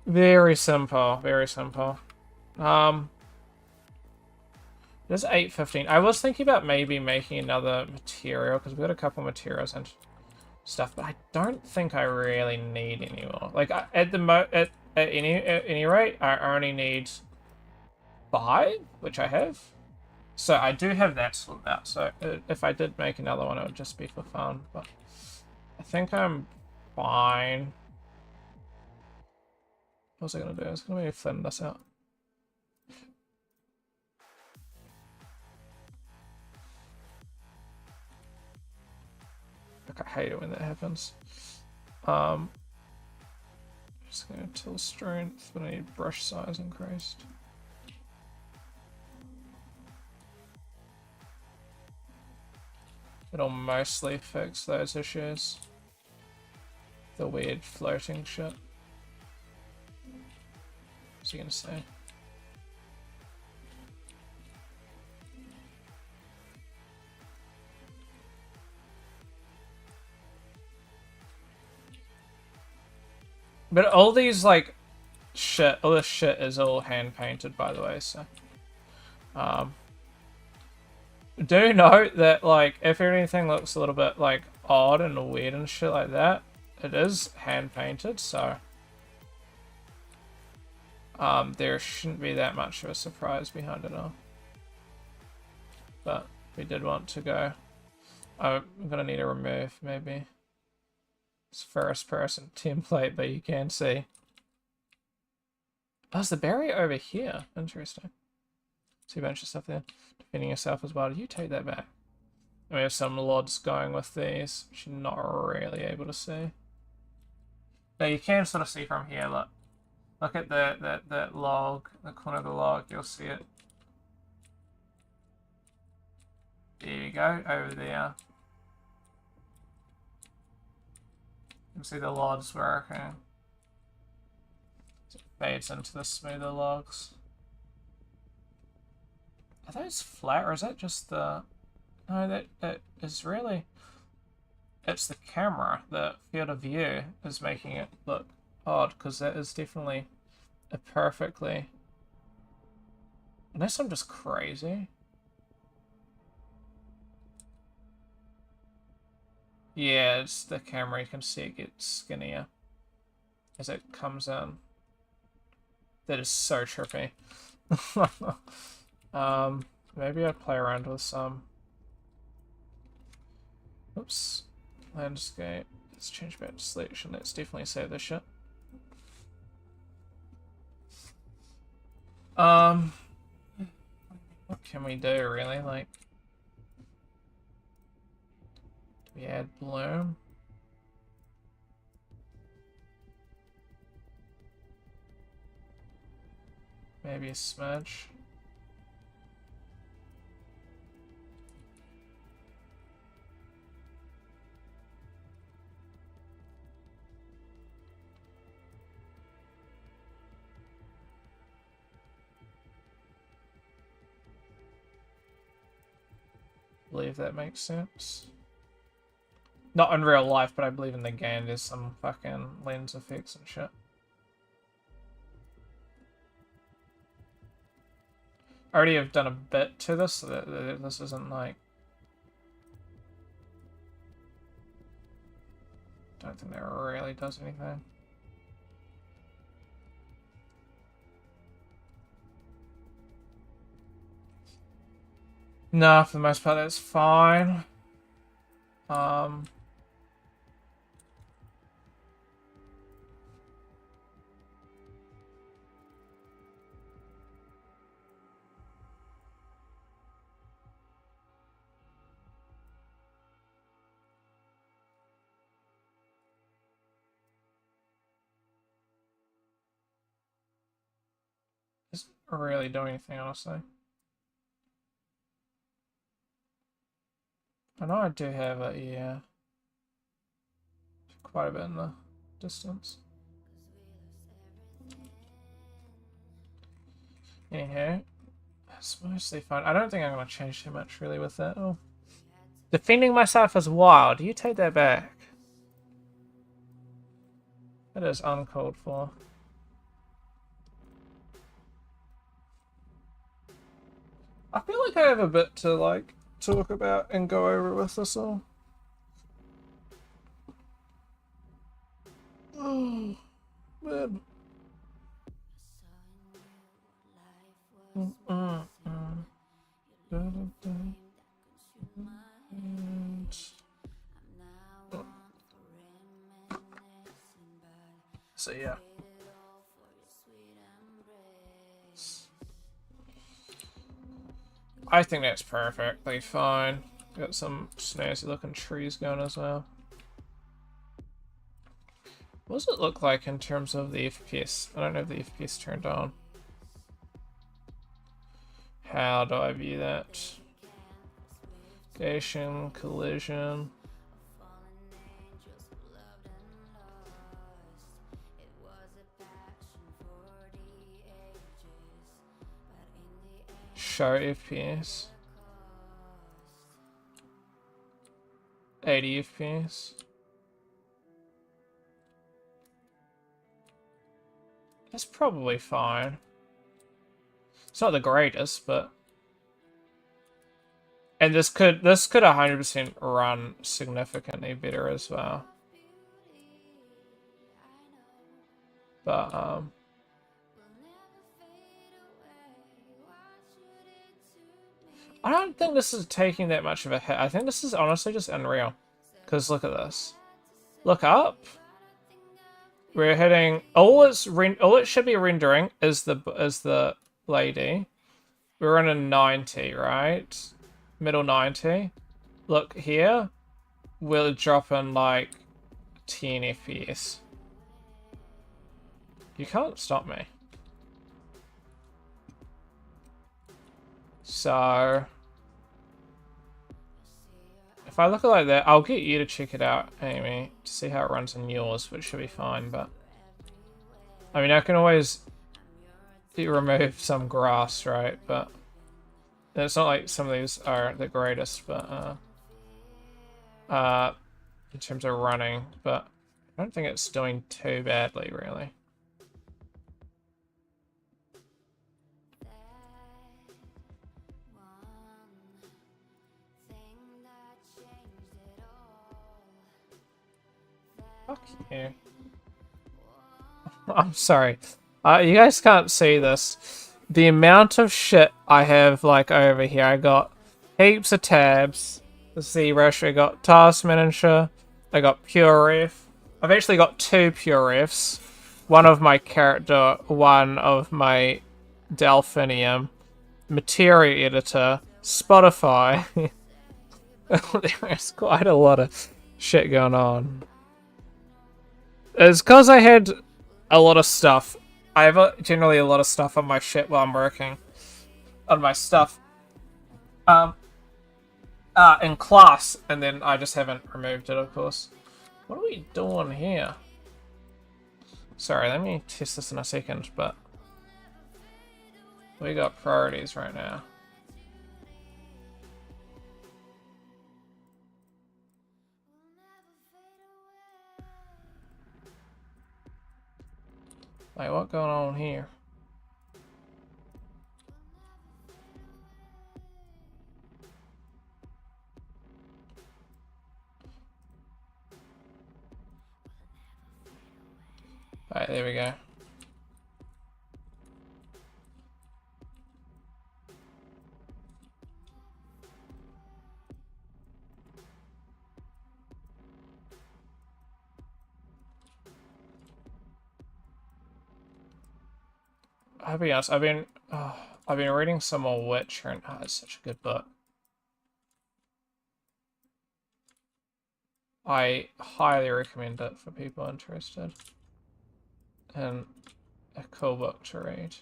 Very simple, very simple. There's 8:15. I was thinking about maybe making another material because we've got a couple materials and stuff, but I don't think I really need any more. Like at any rate, I only need 5, which I have. So I do have that sorted out. So if I did make another one, it would just be for fun. But I think I'm fine. What was I gonna do? I was gonna maybe thin this out. Like, I hate it when that happens. Just gonna till strength, but I need brush size increased. It'll mostly fix those issues. The weird floating shit. What's he gonna say? But all these, like, shit, all this shit is all hand painted, by the way, so. Do note that, like, if anything looks a little bit, like, odd and weird and shit like that, it is hand painted, so. There shouldn't be that much of a surprise behind it all. But we did want to go. I'm gonna need to remove, maybe. It's first person template, but you can see. Oh, is the barrier over here? Interesting. See a bunch of stuff there. Defending yourself as well. You take that back. And we have some LODs going with these, which you're not really able to see. Now you can sort of see from here, look. Look at that log, the corner of the log, you'll see it. There you go, over there. You can see the LODs working. It fades into the smoother logs. Are those flat, or is that just the... No, that is really... It's the camera. The field of view is making it look odd, because that is definitely a perfectly... Unless I'm just crazy. Yeah, it's the camera, you can see it gets skinnier as it comes in. That is so trippy. Maybe I'd play around with some. Oops. Landscape. Let's change back to selection. Let's definitely save this shit. What can we do really? Like, do we add bloom? Maybe a smudge. Believe that makes sense. Not in real life, but I believe in the game there's some fucking lens effects and shit. I already have done a bit to this, so that this isn't like... Don't think that really does anything. No, for the most part that's fine. Doesn't really do anything, honestly. I know I do have it, yeah. Quite a bit in the distance. Anyhow, it's mostly fine. I don't think I'm going to change too much really with that. Oh. Defending myself as wild. You take that back. That is uncalled for. I feel like I have a bit to like talk about and go over with this all. Oh, man. So yeah. I think that's perfectly fine. Got some snazzy looking trees going as well. What does it look like in terms of the FPS? I don't know if the FPS turned on. How do I view that? Station, collision. Show FPS. 80 FPS. That's probably fine. It's not the greatest, but... And this could 100% run significantly better as well. But, I don't think this is taking that much of a hit. I think this is honestly just unreal. Because look at this. Look up. We're hitting... All it should be rendering is the lady. We're on a 90, right? Middle 90. Look here. We'll drop in like 10 FPS. You can't stop me. So... If I look at it like that, I'll get you to check it out, Amy, to see how it runs in yours, which should be fine, but... I mean, I can always remove some grass, right? But it's not like some of these are the greatest, but in terms of running, but I don't think it's doing too badly, really. Fuck you. I'm sorry. You guys can't see this. The amount of shit I have, like, over here. I got heaps of tabs. The ZBrush, I got Task Manager. I got PureRef. I've actually got 2 PureRefs. One of my character, one of my Delphinium. Material Editor. Spotify. There's quite a lot of shit going on. It's because I had a lot of stuff. I have generally a lot of stuff on my shit while I'm working on my stuff in class, and then I just haven't removed it, of course. What are we doing here? Sorry, let me test this in a second, but we got priorities right now. Like, what going on here? Alright, there we go. I'll be honest, I've been reading some more Witcher, and it's such a good book. I highly recommend it for people interested in a cool book to read.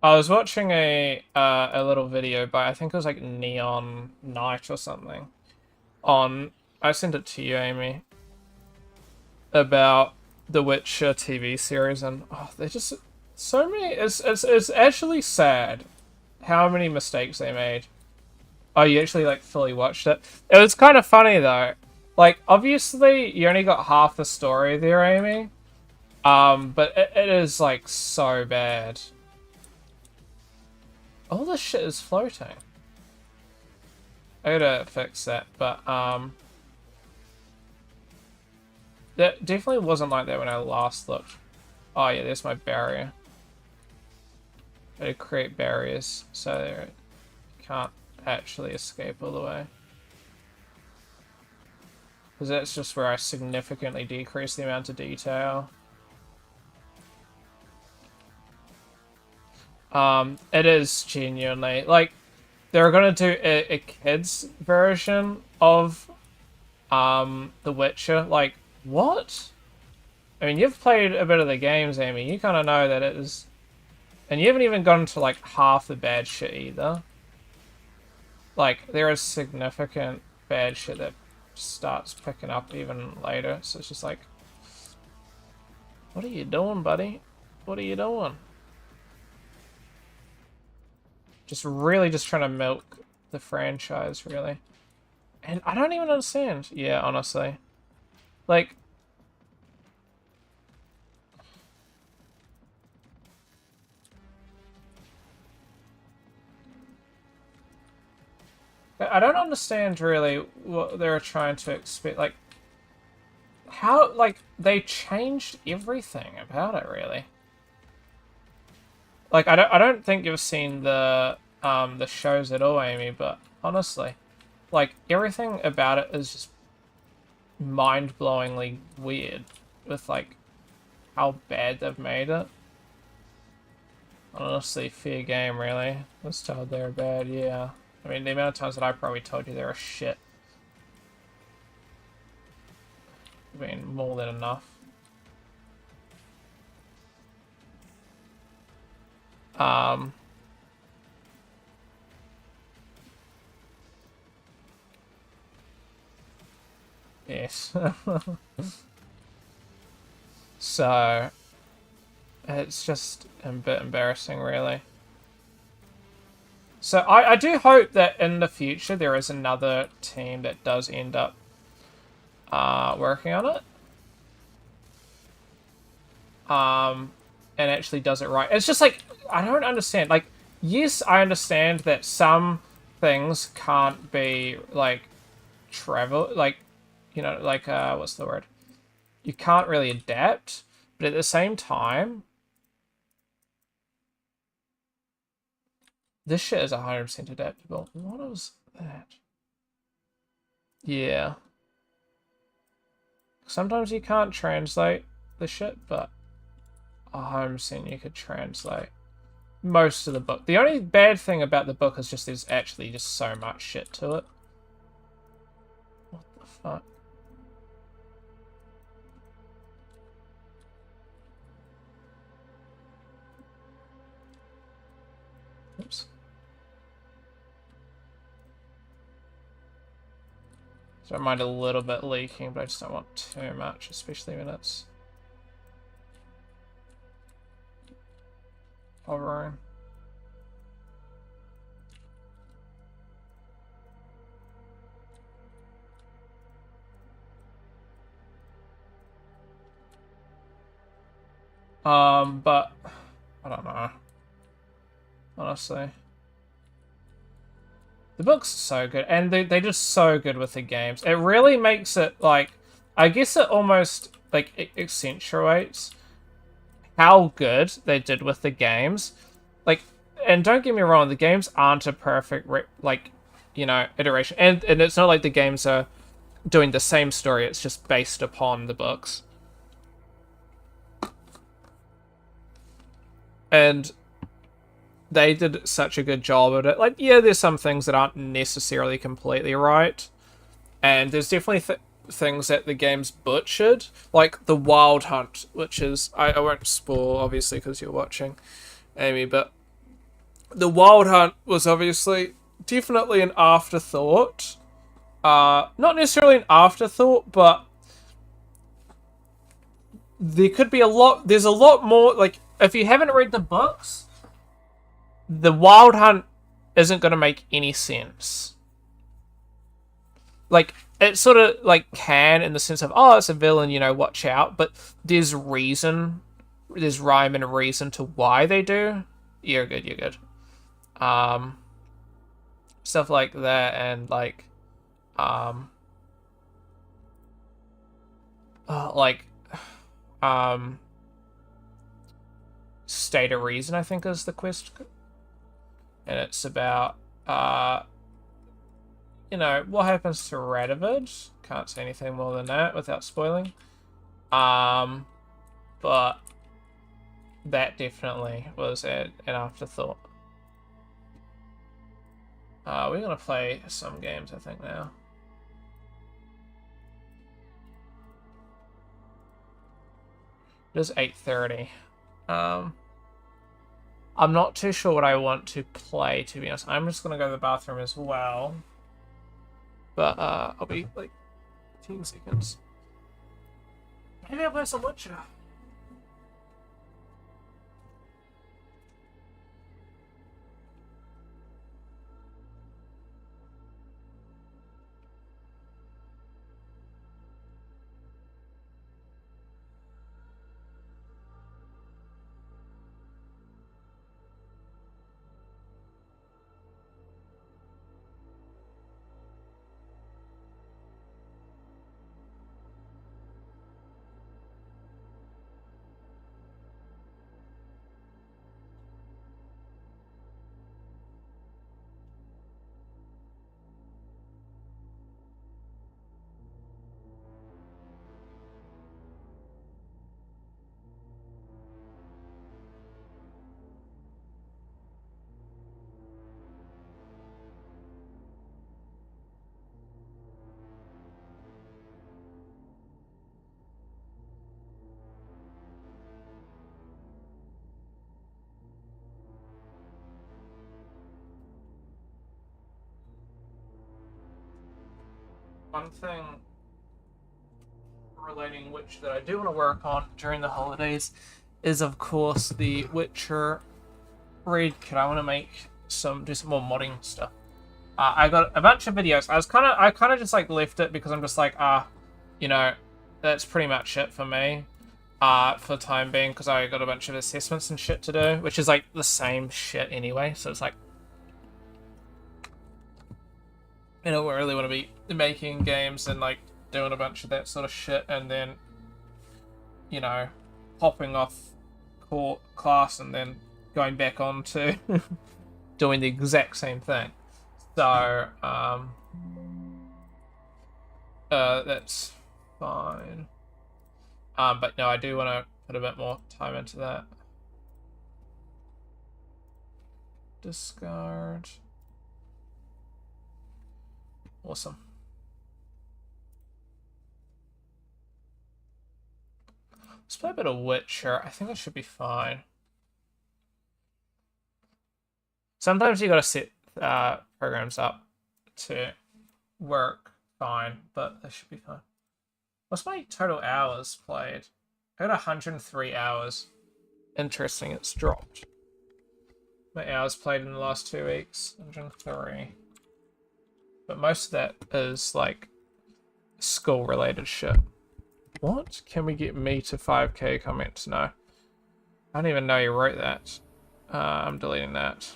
I was watching a little video by, I think it was like Neon Knight or something, on, I sent it to you, Amy, about the Witcher TV series, and they're just so many. It's actually sad how many mistakes they made. Oh, you actually like fully watched it? It was kind of funny though. Like, obviously you only got half the story there, Amy. But it is like so bad. All this shit is floating. I gotta fix that, but that definitely wasn't like that when I last looked. Oh yeah, there's my barrier. I gotta create barriers so they can't actually escape all the way. Because that's just where I significantly decrease the amount of detail. It is genuinely, like, they're gonna do a kids version of The Witcher. Like, what? I mean, you've played a bit of the games, Amy. You kind of know that it is, and you haven't even gone to like half the bad shit either. Like, there is significant bad shit that starts picking up even later. So it's just like, what are you doing, buddy? What are you doing? Just really just trying to milk the franchise, really. And I don't even understand. Yeah, honestly. Like, I don't understand really what they're trying to expect. Like, how, like, they changed everything about it, really. Like, I don't think you've seen the shows at all, Amy, but honestly, like, everything about it is just mind-blowingly weird with, like, how bad they've made it. Honestly, fair game, really. I was told they were bad, yeah. I mean, the amount of times that I probably told you they were shit. I mean, more than enough. Yes. So, it's just a bit embarrassing, really. So, I do hope that in the future there is another team that does end up working on it. And actually does it right. It's just like, I don't understand. Like, yes, I understand that some things can't be, like, travel, like, you know, like, what's the word? you can't really adapt, but at the same time, this shit is 100% adaptable. What was that? Yeah. Sometimes you can't translate the shit, but 100% you could translate most of the book. The only bad thing about the book is just there's actually just so much shit to it. What the fuck? Oops. So I mind a little bit leaking, but I just don't want too much, especially when it's hovering. But I don't know. Honestly. The book's so good, and they're just so good with the games. It really makes it, like, I guess it almost, like, accentuates how good they did with the games. Like, and don't get me wrong, the games aren't a perfect, like, you know, iteration. And it's not like the games are doing the same story, it's just based upon the books. And they did such a good job at it. Like, yeah, there's some things that aren't necessarily completely right. And there's definitely things that the game's butchered. Like the Wild Hunt, which is... I won't spoil, obviously, because you're watching, Amy, but the Wild Hunt was obviously definitely an afterthought. Not necessarily an afterthought, but there could be a lot... There's a lot more... Like, if you haven't read the books, the Wild Hunt isn't going to make any sense. Like, it sort of, like, can in the sense of, oh, it's a villain, you know, watch out. But there's reason, there's rhyme and reason to why they do. You're good, you're good. Stuff like that, and, like, State of Reason, I think, is the quest. And it's about, you know, what happens to Radovid. Can't say anything more than that without spoiling. But that definitely was an afterthought. We're gonna play some games, I think, now. It is 8:30. I'm not too sure what I want to play, to be honest. I'm just gonna go to the bathroom as well. But I'll be like 10 seconds. Maybe I'll play some Witcher. One thing relating which that I do want to work on during the holidays is, of course, the Witcher raid kit. I want to make do some more modding stuff. I got a bunch of videos. I kind of just like left it because I'm just like, you know, that's pretty much it for me. For the time being, because I got a bunch of assessments and shit to do, which is like the same shit anyway. So it's like, I don't really want to be making games and like doing a bunch of that sort of shit and then you know, hopping off class and then going back on to doing the exact same thing. So, that's fine. But no, I do want to put a bit more time into that. Discard. Awesome. Let's play a bit of Witcher. I think I should be fine. Sometimes you gotta set programs up to work fine, but they should be fine. What's my total hours played? I got 103 hours. Interesting, it's dropped. My hours played in the last 2 weeks, 103. But most of that is like school-related shit. What? Can we get me to 5k comments? No. I don't even know you wrote that. I'm deleting that.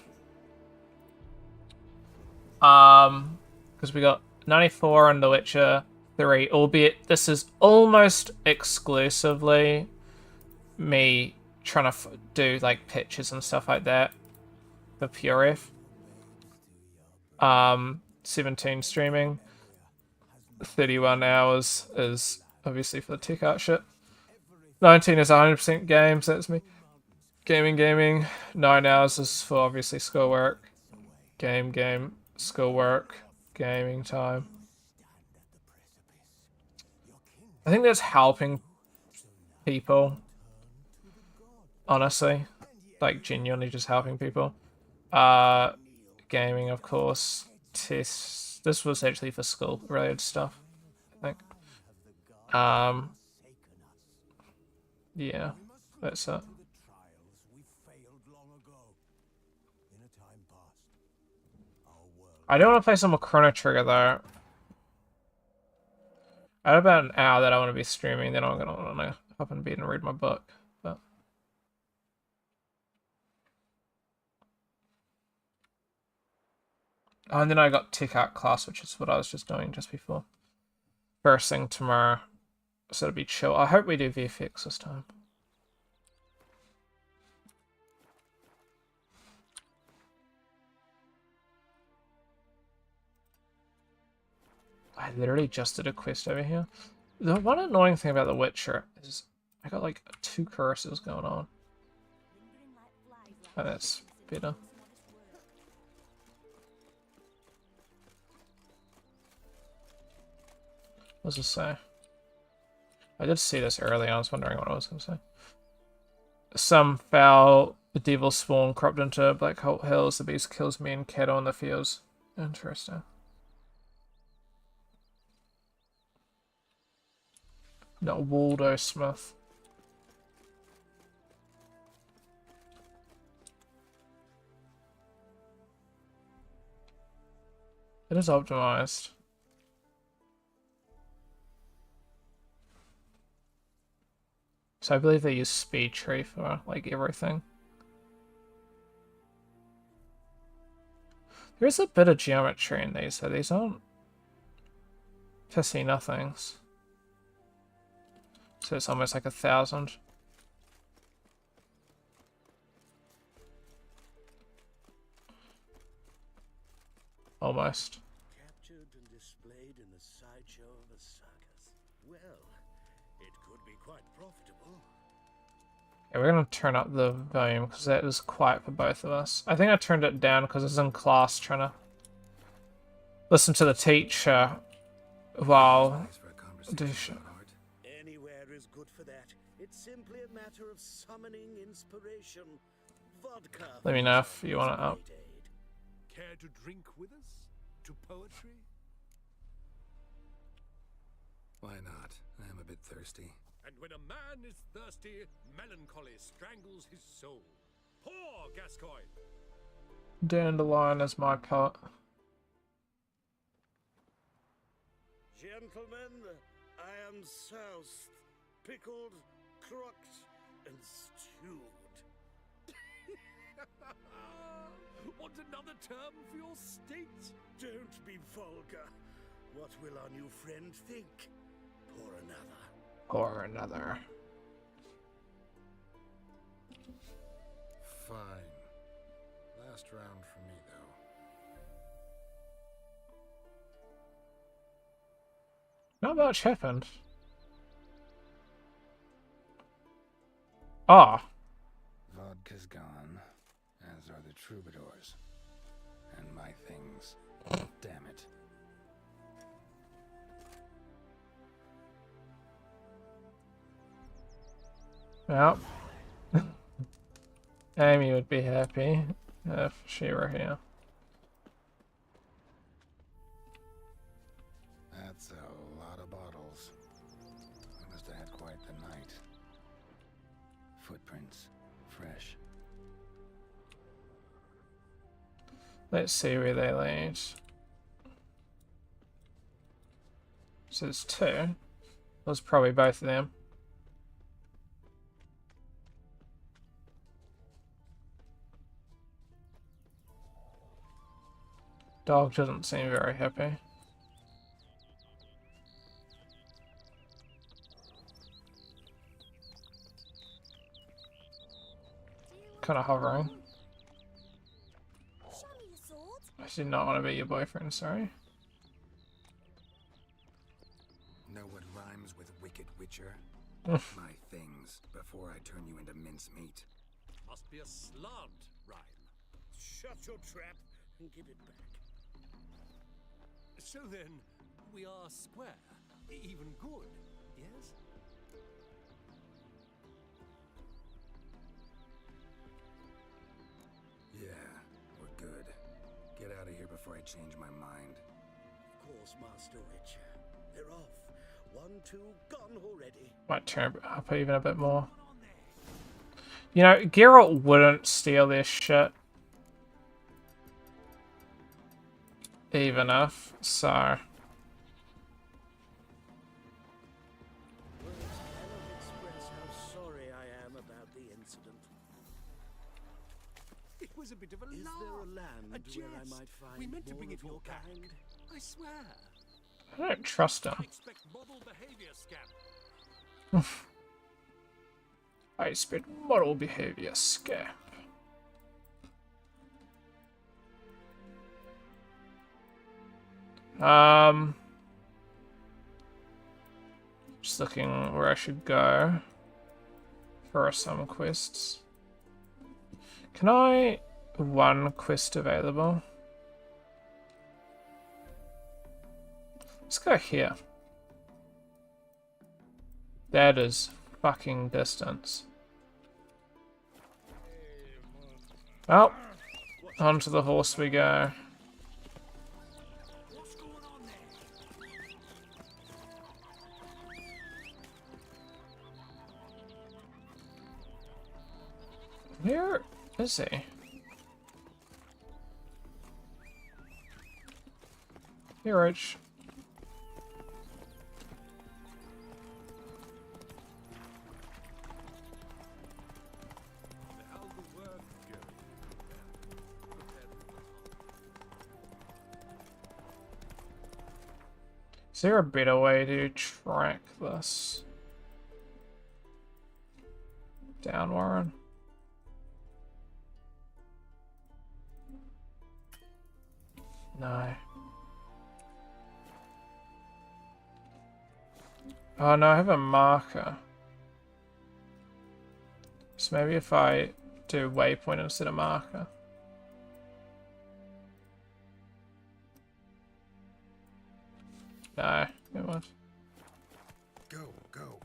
Because we got 94 on The Witcher 3, albeit this is almost exclusively me trying to do like pitches and stuff like that for PureF. 17 streaming. 31 hours is obviously for the tech art shit. 19 is 100% games, that's me. Gaming. 9 hours is for obviously schoolwork. Game, schoolwork, gaming time. I think that's helping people. Honestly. Like genuinely just helping people. Gaming, of course. Tests. This was actually for school related stuff, I think. Yeah, that's it. I don't want to play some more Chrono Trigger though. I have about an hour that I want to be streaming, then I'm gonna want to hop in bed and read my book. But and then I got tech art class, which is what I was just doing just before. First thing tomorrow, so it'll be chill. I hope we do VFX this time. I literally just did a quest over here. The one annoying thing about The Witcher is I got like 2 cursors going on. Oh, that's better. What does this say? I did see this earlier. I was wondering what I was going to say. Some foul devil spawn cropped into Black Holt Hills. The beast kills me and cattle in the fields. Interesting. No, Waldo Smith. It is optimized. So I believe they use speed tree for like everything. There is a bit of geometry in these, so these aren't pissy nothings. So it's almost like 1,000. Almost. Captured and displayed in the sideshow of a circus. Well, it could be quite profitable. Okay, we're gonna turn up the volume because that is quiet for both of us. I think I turned it down because I was in class trying to listen to the teacher while Anywhere is good for that. It's simply a matter of summoning inspiration. Vodka. Let me know if you want it up. Care to drink with us? To poetry? Why not? I am a bit thirsty. And when a man is thirsty, melancholy strangles his soul. Pour, Gascoigne! Dandelion is my poet. Gentlemen, I am soused, pickled, crocked, and stewed. Want another term for your state? Don't be vulgar. What will our new friend think? Pour another. Or another. Fine. Last round for me, though. Not much happened. Ah, Vodka's gone, as are the troubadours. And my things. Damn it. well. Amy would be happy if she were here. That's a lot of bottles. We must have had quite the night. Footprints. Fresh. Let's see where they lead. So there's two. Those probably both of them. Dog doesn't seem very happy. Kind of hovering. Show me your sword. I did not want to be your boyfriend, sorry. Know what rhymes with Wicked Witcher? My things, before I turn you into mincemeat. Must be a slant rhyme. Shut your trap and give it back. So then, we are square. Even good, yes? Yeah, we're good. Get out of here before I change my mind. Of course, Master Witcher. They're off. 1, 2, gone already. Might turn it up even a bit more. You know, Geralt wouldn't steal this shit. Even if, so... Words cannot express how sorry I am about the incident. It was a bit of a Is laugh. there a land a jest. where I might find We meant to more bring it of to your your back. kind? I swear. I don't trust him. I expect model behavior, scamp. I expect model behavior, scamp. Just looking where I should go for some quests. Can I... one quest available? Let's go here. That is fucking distance. Oh, onto the horse we go. What's going on there? Where is he? Here, Rich. How's the work going? Prepared for the hunt. Is there a better way to track this? Down, Warren. No. Oh no, I have a marker. So maybe if I do waypoint instead of marker. No, it won't. Go, go.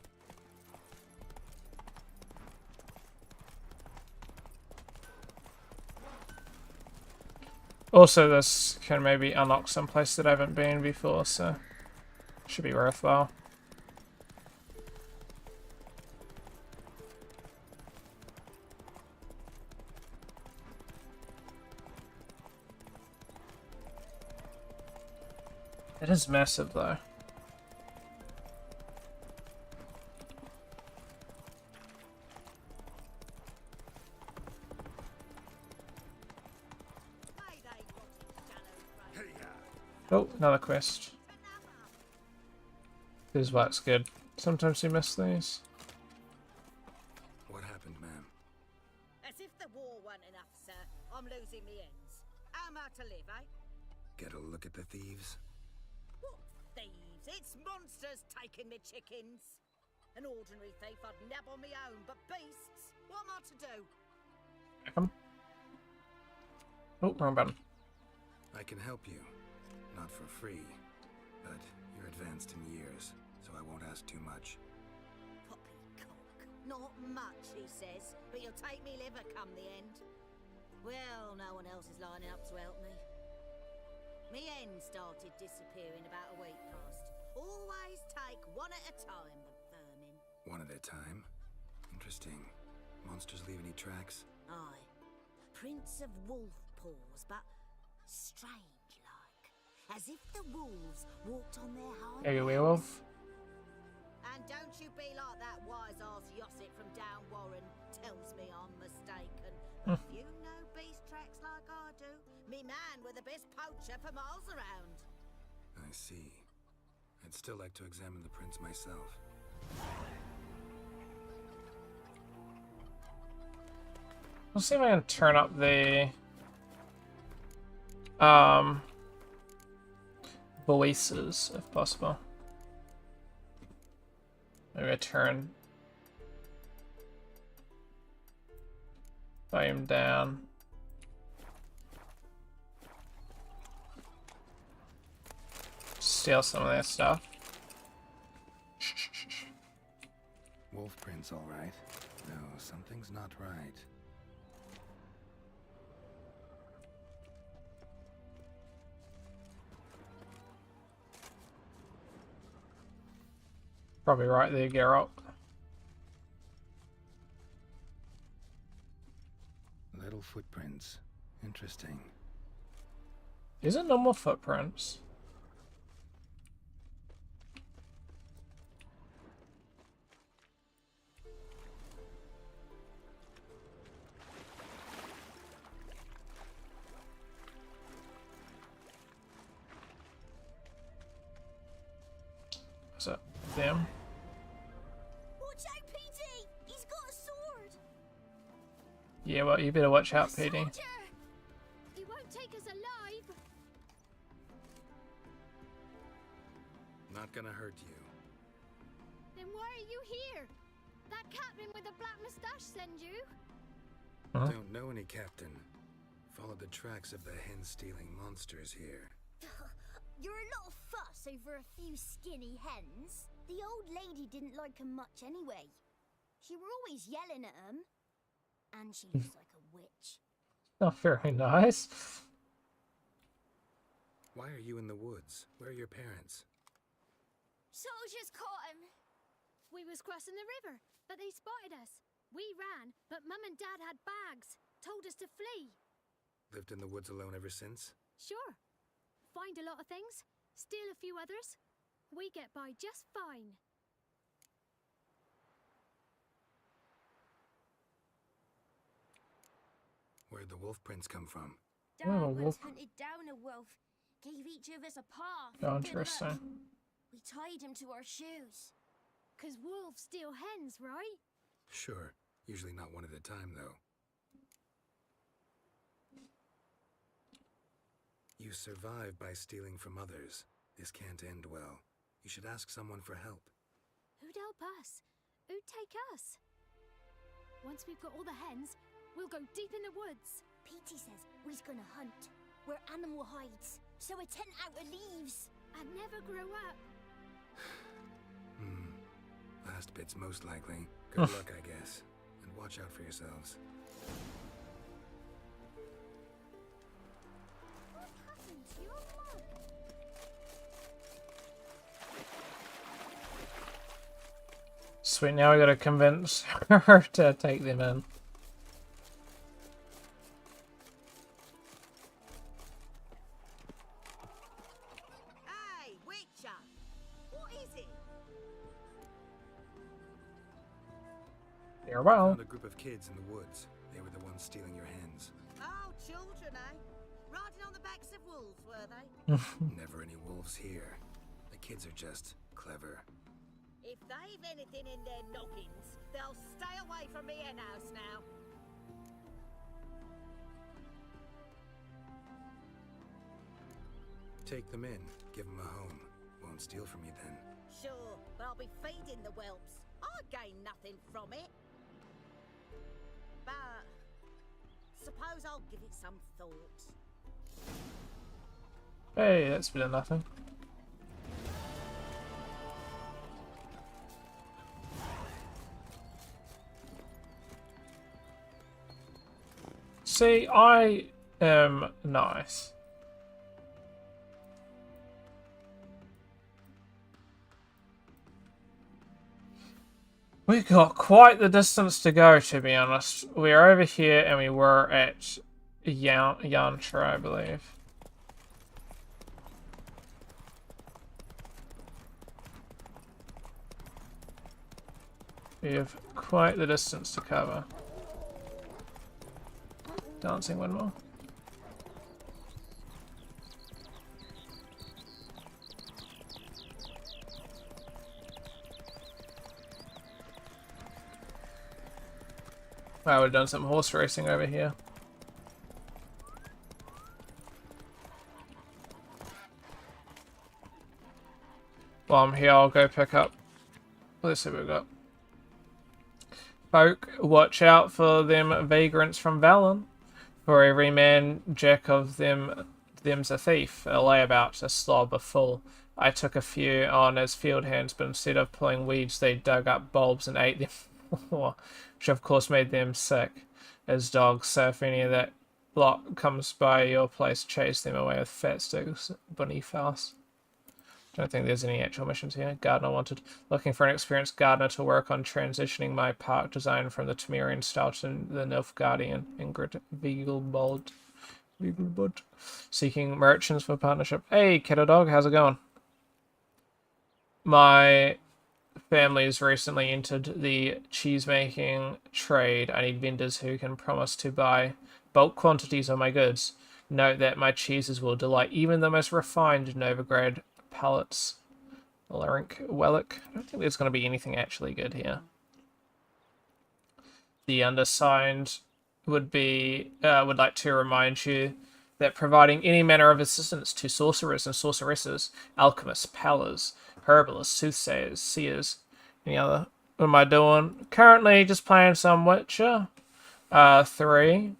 Also, this can maybe unlock some place that I haven't been before, so should be worthwhile. It is massive, though. Oh, another quest. This wax good. Sometimes you miss these. What happened, ma'am? As if the war weren't I'm losing me ends. How am I to live, eh? Get a look at the thieves? What thieves? It's monsters taking me chickens. An ordinary thief I'd nab on me own, but beasts? What am I to do? Come. Oh, wrong button. I can help you. Not for free, but you're advanced in years, so I won't ask too much. Poppycock. Not much, he says, but you'll take me liver come the end. Well, no one else is lining up to help me. Me hen started disappearing about a week past. Always take one at a time, the vermin. One at a time? Interesting. Monsters leave any tracks? Aye. Prints of wolf paws, but strange like. As if the wolves walked on their hind Are you a legs. werewolf? And don't you be like that wise-ass Yossit from down Warren tells me I'm mistaken. If you know beast tracks like I do, me man were the best poacher for miles around. I see. I'd still like to examine the prints myself. Let's see if I can turn up the voices if possible. Maybe I turn volume down. Steal some of that stuff. Wolf prints, all right. No, something's not right. Probably right there, Geralt. Little footprints. Interesting. These are normal footprints. What's up? Them. Watch out, Petey! He's got a sword! Yeah, well, you better watch out, Petey. He won't take us alive. Not gonna hurt you. Then why are you here? That captain with the black moustache send you? Huh? Don't know any captain. Followed the tracks of the hen-stealing monsters here. You're a lot of fuss over a few skinny hens. The old lady didn't like 'em much anyway. She were always yelling at 'em. And she looks like a witch. Not very nice. Why are you in the woods? Where are your parents? Soldiers caught 'em. We was crossing the river, but they spotted us. We ran, but Mum and Dad had bags. Told us to flee. Lived in the woods alone ever since? Sure. Find a lot of things. Steal a few others. We get by just fine. Where'd the wolf prints come from? Oh, Dad once wolf. hunted down a wolf. Gave each of us a paw. for Oh, good luck. interesting. We tied him to our shoes. 'Cause wolves steal hens, right? Sure. Usually not one at a time, though. You survive by stealing from others. This can't end well. You should ask someone for help. Who'd help us? Who'd take us? Once we've got all the hens, we'll go deep in the woods. Petey says we's gonna hunt. We're animal hides, so a tent out of leaves. And never grow up. Last bit's most likely. Good luck, I guess. And watch out for yourselves. What happened to your mum? Sweet, now we gotta convince her to take them in. Hey, Witcher! What is it? Farewell. Found a group of kids in the woods. They were the ones stealing your hens. Oh, children, eh? Riding on the backs of wolves, were they? Never any wolves here. The kids are just clever. If they've anything in their noggins, they'll stay away from me hen house now. Take them in, give them a home. Won't steal from you then. Sure, but I'll be feeding the whelps. I gain nothing from it. But suppose I'll give it some thought. Hey, that's a bit of nothing. See, I am nice. We got quite the distance to go, to be honest. We're over here and we were at Yantra, I believe. We have quite the distance to cover. Dancing windmill. I would have done some horse racing over here. While I'm here, I'll go pick up. Let's see what we've got. Folk, watch out for them vagrants from Valen. For every man jack of them's a thief, a layabout, a slob, a fool. I took a few on as field hands, but instead of pulling weeds, they dug up bulbs and ate them, which of course made them sick as dogs. So if any of that lot comes by your place, chase them away with fat sticks, Boniface. Don't think there's any actual missions here. Gardener wanted. Looking for an experienced gardener to work on transitioning my park design from the Temerian style to the Nilfgaardian. Ingrid Vigelbald. Seeking merchants for partnership. Hey, Kiddo Dog, how's it going? My family's recently entered the cheese-making trade. I need vendors who can promise to buy bulk quantities of my goods. Note that my cheeses will delight even the most refined Novigrad palates. Wellick. I don't think there's going to be anything actually good here. The undersigned would like to remind you that providing any manner of assistance to sorcerers and sorceresses, alchemists, pallers, herbalists, soothsayers, seers, any other. What am I doing? Currently just playing some Witcher 3.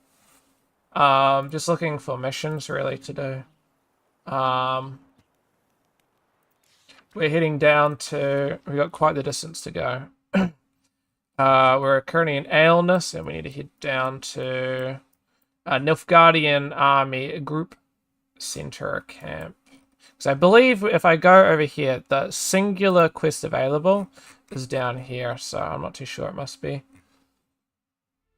Just looking for missions really to do. We're heading down to... We've got quite the distance to go. We're currently in Aelnus, and we need to head down to Nilfgaardian Army Group Center Camp. Because I believe if I go over here, the singular quest available is down here, so I'm not too sure. It must be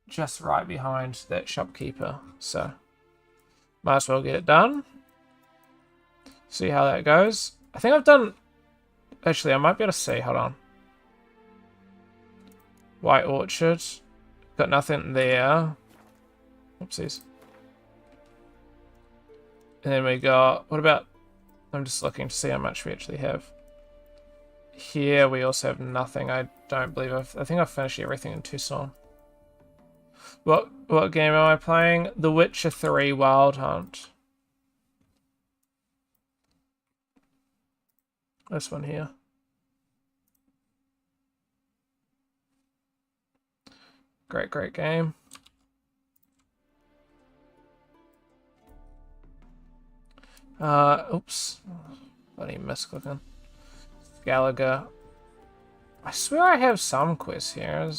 just right behind that shopkeeper. So, might as well get it done. See how that goes. I think I've done... Actually, I might be able to see. Hold on. White Orchard. Got nothing there. Oopsies. And then we got... What about... I'm just looking to see how much we actually have. Here we also have nothing. I don't believe I think I've finished everything in Tucson. What game am I playing? The Witcher 3 Wild Hunt. This one here. Great game. Oops. Bloody misclicking. Gallagher. I swear I have some quests here.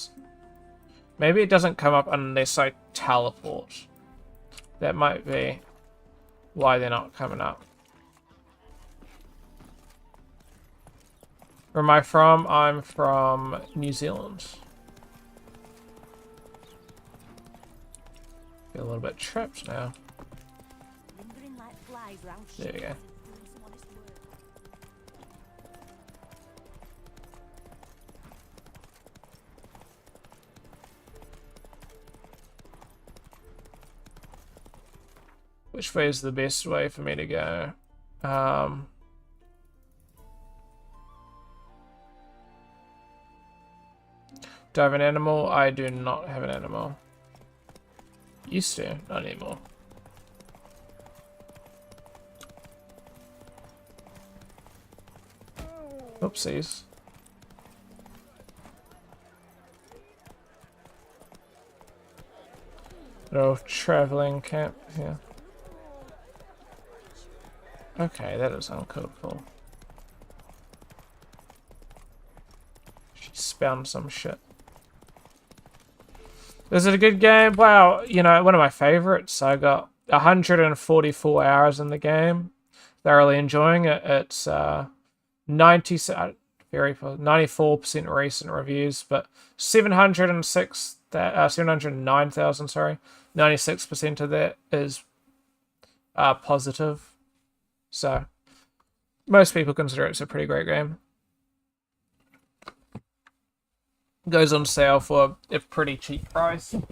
Maybe it doesn't come up unless I teleport. That might be why they're not coming up. Where am I from? I'm from New Zealand. Feel a little bit trapped now. There we go. Which way is the best way for me to go? Do I have an animal? I do not have an animal. Used to, not anymore. Whoopsies. Little traveling camp here. Okay, that is uncookable. She spammed some shit. Is it a good game? Wow, you know, one of my favorites. I got 144 hours in the game. Thoroughly enjoying it. It's 94% recent reviews, but 709,000, sorry. 96% of that is positive. So most people consider it's a pretty great game. Goes on sale for a pretty cheap price. It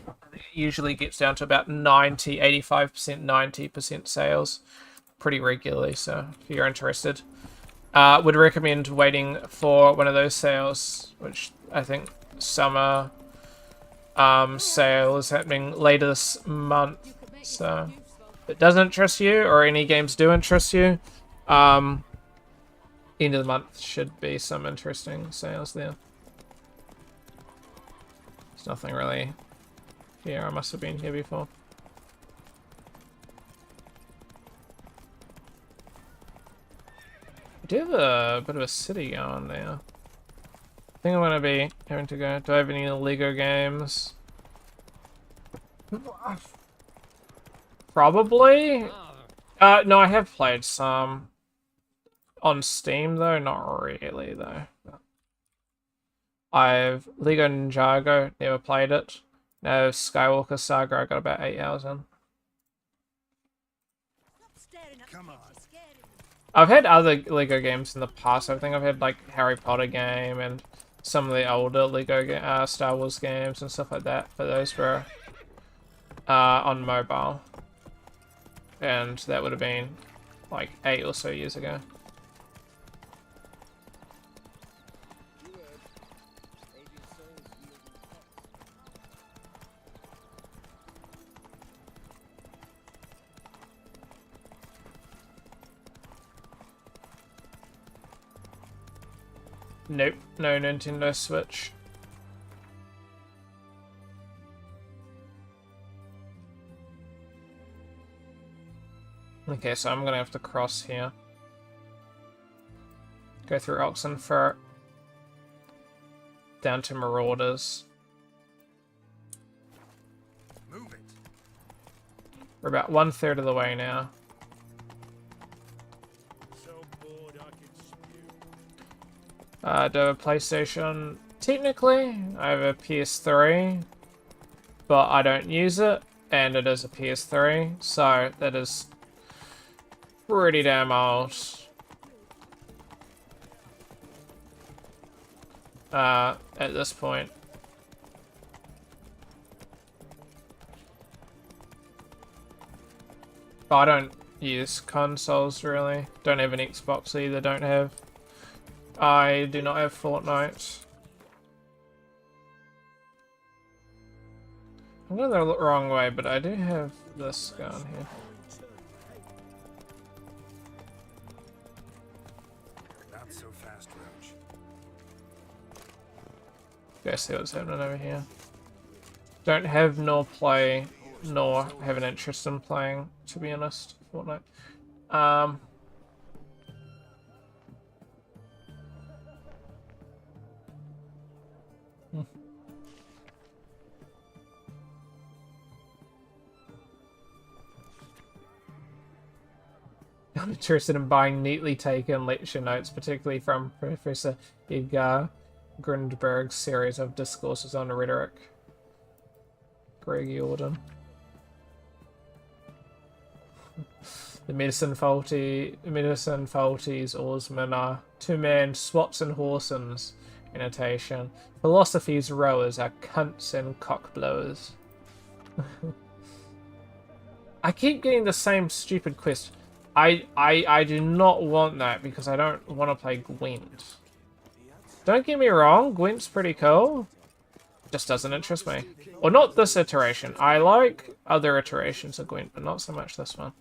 usually gets down to about 85%, 90% sales pretty regularly. So if you're interested, would recommend waiting for one of those sales, which I think summer sale is happening later this month. So if it doesn't interest you, or any games do interest you, end of the month should be some interesting sales there. There's nothing really here. I must have been here before. I do have a bit of a city going there. I think I'm gonna be having to go. Do I have any Lego games? Probably. No, I have played some on Steam though. Not really though. I've Lego Ninjago, never played it. No, Skywalker Saga, I got about 8 hours in. Come on. I've had other Lego games in the past. I think I've had like Harry Potter game and some of the older Lego Star Wars games and stuff like that. But those were on mobile, and that would have been like 8 or so years ago. Nope, no Nintendo Switch. Okay, so I'm gonna have to cross here. Go through Oxenfurt. Down to Marauders. Move it. We're about 1/3 of the way now. So bored I could spew. Do I have a PlayStation? Technically, I have a PS3, but I don't use it, and it is a PS3, so that is pretty damn old. At this point. But I don't use consoles really. Don't have an Xbox either, don't have. I do not have Fortnite. I'm going the wrong way, but I do have this going here. Not so fast, Roach. Go see what's happening over here. Don't have nor play, nor have an interest in playing, to be honest, Fortnite. I'm interested in buying neatly taken lecture notes, particularly from Professor Edgar Grundberg's series of discourses on rhetoric. Greg Jordan. The medicine faulties oarsmen are two-man swops and horsens annotation. Philosophy's rowers are cunts and cockblowers. I keep getting the same stupid quest. I do not want that because I don't want to play Gwent. Don't get me wrong, Gwent's pretty cool. Just doesn't interest me. Or not this iteration. I like other iterations of Gwent, but not so much this one.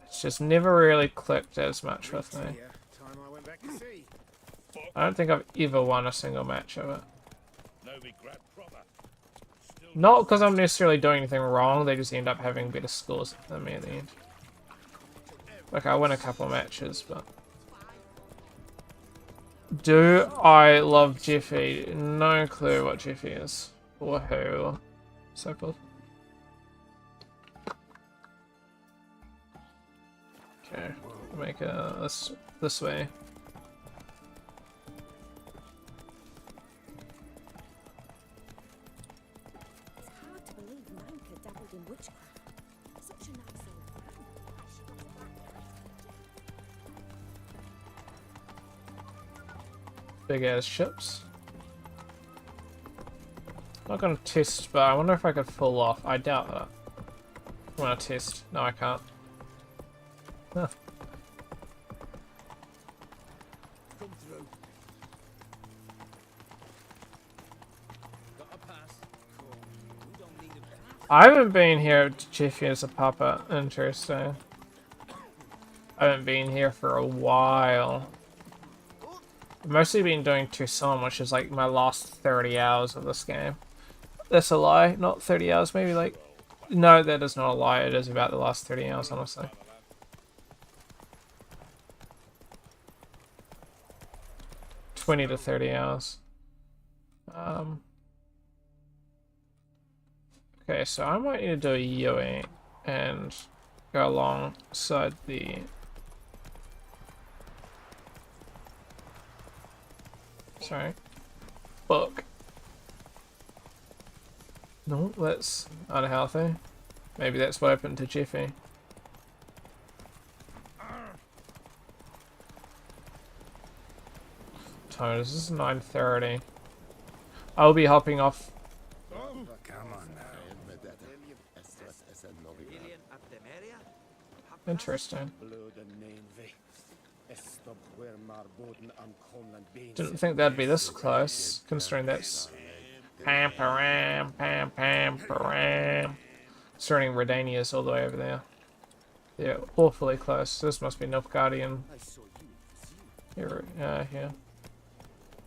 It's just never really clicked as much with me. Time I went back to sea. I don't think I've ever won a single match of it. Novigrad proper. Still Not because I'm necessarily doing anything wrong, they just end up having better scores than me at the end. Like, I win a couple of matches, but... Do I love Jeffy? No clue what Jeffy is. Or who. So cool. Okay, make this way. It's hard to believe Manka dabbled in witchcraft. Such a nice old man. Big ass ships. Not gonna test, but I wonder if I could pull off. I doubt that. I'm gonna test. No, I can't. Huh. Come through. Got a pass. Cool. We don't need a pass. I haven't been here to Jeffy as a puppet. Interesting. I haven't been here for a while. I've mostly been doing Toussaint, which is like my last 30 hours of this game. That's a lie, not 30 hours, maybe like... No, that is not a lie, it is about the last 30 hours, honestly. $20 to 30 hours. Okay, so I might need to do a Yui and go alongside the... Sorry. Book. No, that's unhealthy. Maybe that's what happened to Jeffy. Time is this is 9:30. I'll be hopping off. Come on now. Interesting. Didn't think that'd be this close, considering that's pam param pam pam param. Considering Redania's all the way over there. Yeah, awfully close. This must be Nilfgaardian. Here, here.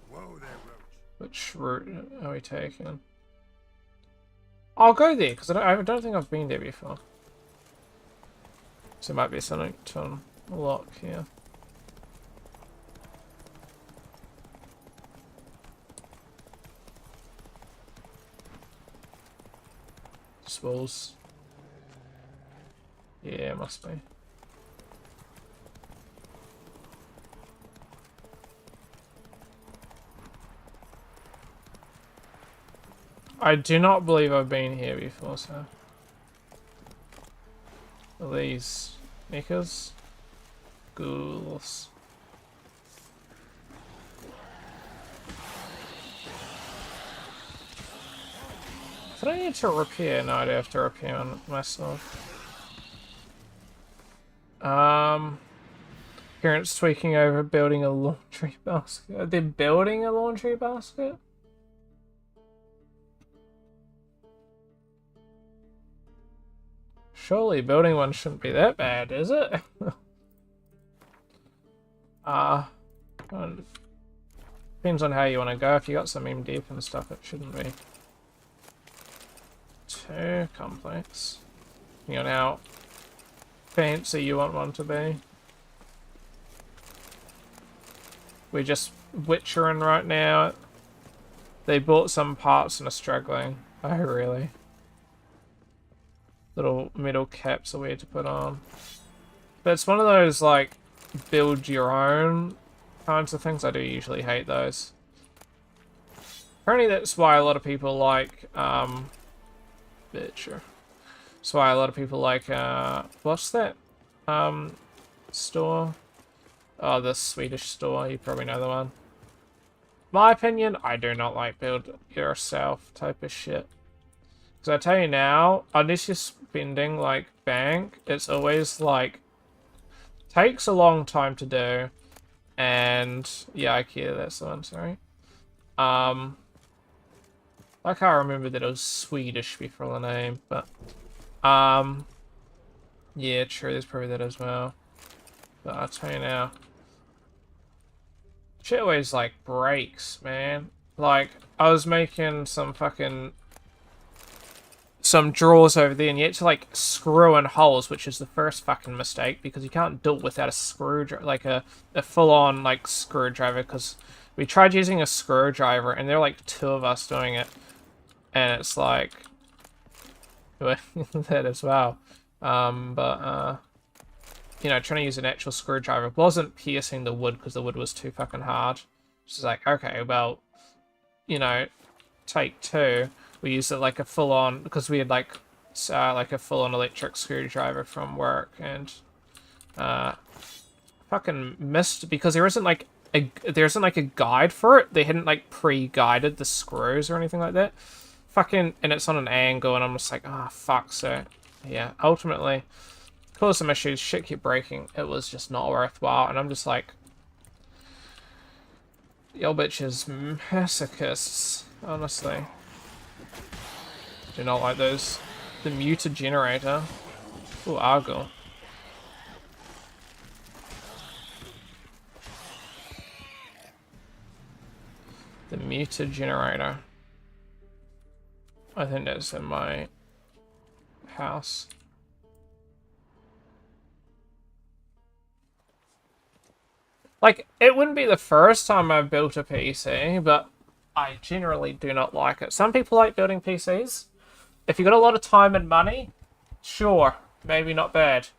Whoa there, Roach. Which route are we taking? I'll go there because I don't think I've been there before. So there might be something to unlock here. Suppose. Yeah, must be. I do not believe I've been here before, so. Are these makers? Ghouls. Did I need to repair? No, I do have to repair on myself. Parents tweaking over building a laundry basket. They're building a laundry basket? Surely building one shouldn't be that bad, is it? Depends on how you want to go. If you got some MDF and stuff, it shouldn't be too complex. You know how fancy you want one to be. We're just witchering right now. They bought some parts and are struggling. Oh, really? Little metal caps are weird to put on. But it's one of those, like, build your own kinds of things. I do usually hate those. Apparently that's why a lot of people like, sure. That's why a lot of people like, what's that, store? Oh, the Swedish store, you probably know the one. My opinion, I do not like build yourself type of shit. Because I tell you now, unless you're spending, like, bank, it's always, like, takes a long time to do. And, yeah, IKEA, that's the one, sorry. I can't remember that it was Swedish before the name, but, yeah, true, there's probably that as well. But I'll tell you now, Shit always, like, breaks, man. Like, I was making some drawers over there, and you had to, like, screw in holes, which is the first fucking mistake, because you can't do it without a screwdriver, like, a full-on, like, screwdriver, because we tried using a screwdriver, and there were, like, 2 of us doing it, and it's, like, that as well. You know, trying to use an actual screwdriver wasn't piercing the wood, because the wood was too fucking hard. It's like, okay, well, you know, take 2. We used it like a full-on, because we had like a full-on electric screwdriver from work, and fucking missed, because there isn't like a guide for it. They hadn't like pre-guided the screws or anything like that. Fucking, and it's on an angle, and I'm just like, oh fuck. So yeah, ultimately caused some issues. Shit kept breaking. It was just not worthwhile, and I'm just like, y'all bitches masochists, honestly. Do not like those. The muted generator. Ooh, Argo. The muted generator. I think that's in my house. Like, it wouldn't be the first time I've built a PC, but I generally do not like it. Some people like building PCs. If you've got a lot of time and money, sure, maybe not bad.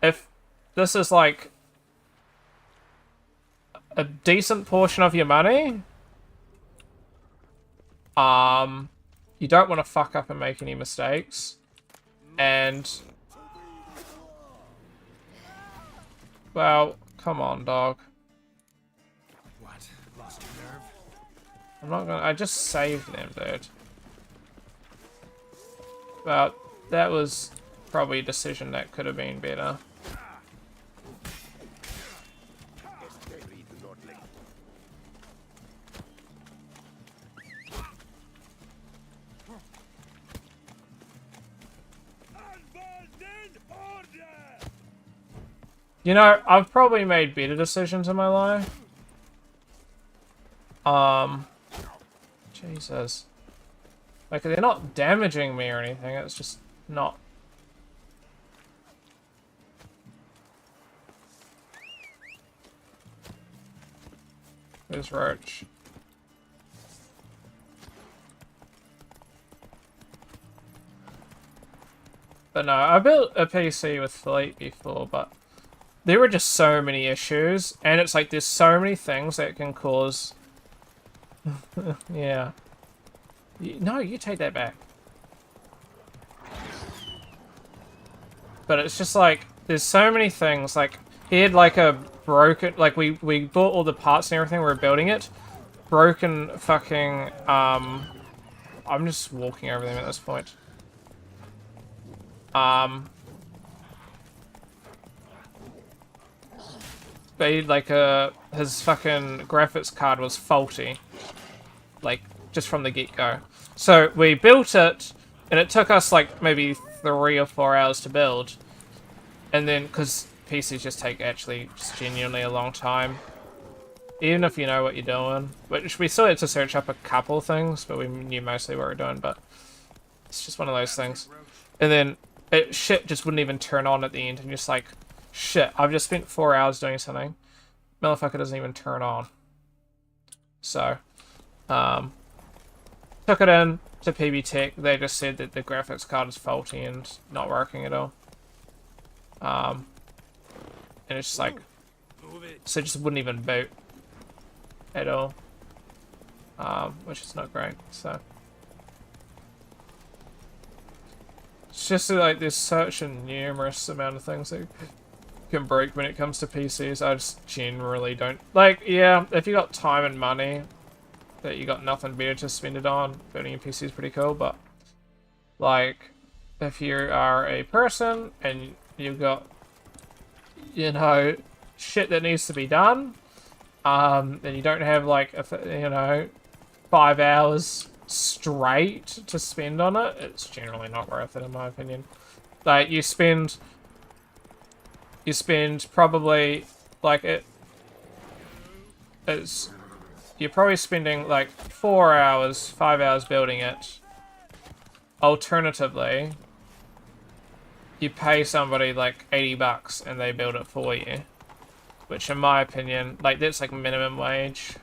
If this is like a decent portion of your money, you don't want to fuck up and make any mistakes. And, well, come on, dog. What? Lost your nerve? I'm not gonna, I just saved them, dude. Well, that was probably a decision that could have been better. You know, I've probably made better decisions in my life. Jesus. Like, they're not damaging me or anything, it's just not. Where's Roach? But no, I built a PC with Fleet before, but there were just so many issues, and it's like there's so many things that can cause... Yeah. No, you take that back. But it's just like, there's so many things, like, he had like a broken, like we bought all the parts and everything, we were building it. Broken fucking, I'm just walking over them at this point. But he, like, his fucking graphics card was faulty. Like, just from the get-go. So, we built it, and it took us, like, maybe 3 or 4 hours to build. And then, because PCs just take, actually, just genuinely a long time. Even if you know what you're doing. Which we still had to search up a couple things, but we knew mostly what we were doing, but... It's just one of those things. And then, shit just wouldn't even turn on at the end, and you're just like... Shit, I've just spent 4 hours doing something. Motherfucker doesn't even turn on. So, took it in to PB Tech. They just said that the graphics card is faulty and not working at all. And it's just like, so it just wouldn't even boot at all. Which is not great, so. It's just like there's such a numerous amount of things that can break when it comes to PCs. I just generally don't like. Yeah, if you got time and money that you got nothing better to spend it on, building a PC is pretty cool. But like, if you are a person and you've got, you know, shit that needs to be done, and you don't have like you know, 5 hours straight to spend on it, it's generally not worth it in my opinion. Like, you spend probably like it's you're probably spending like 4 hours, 5 hours building it. Alternatively, you pay somebody like $80 and they build it for you. Which in my opinion, like that's like minimum wage.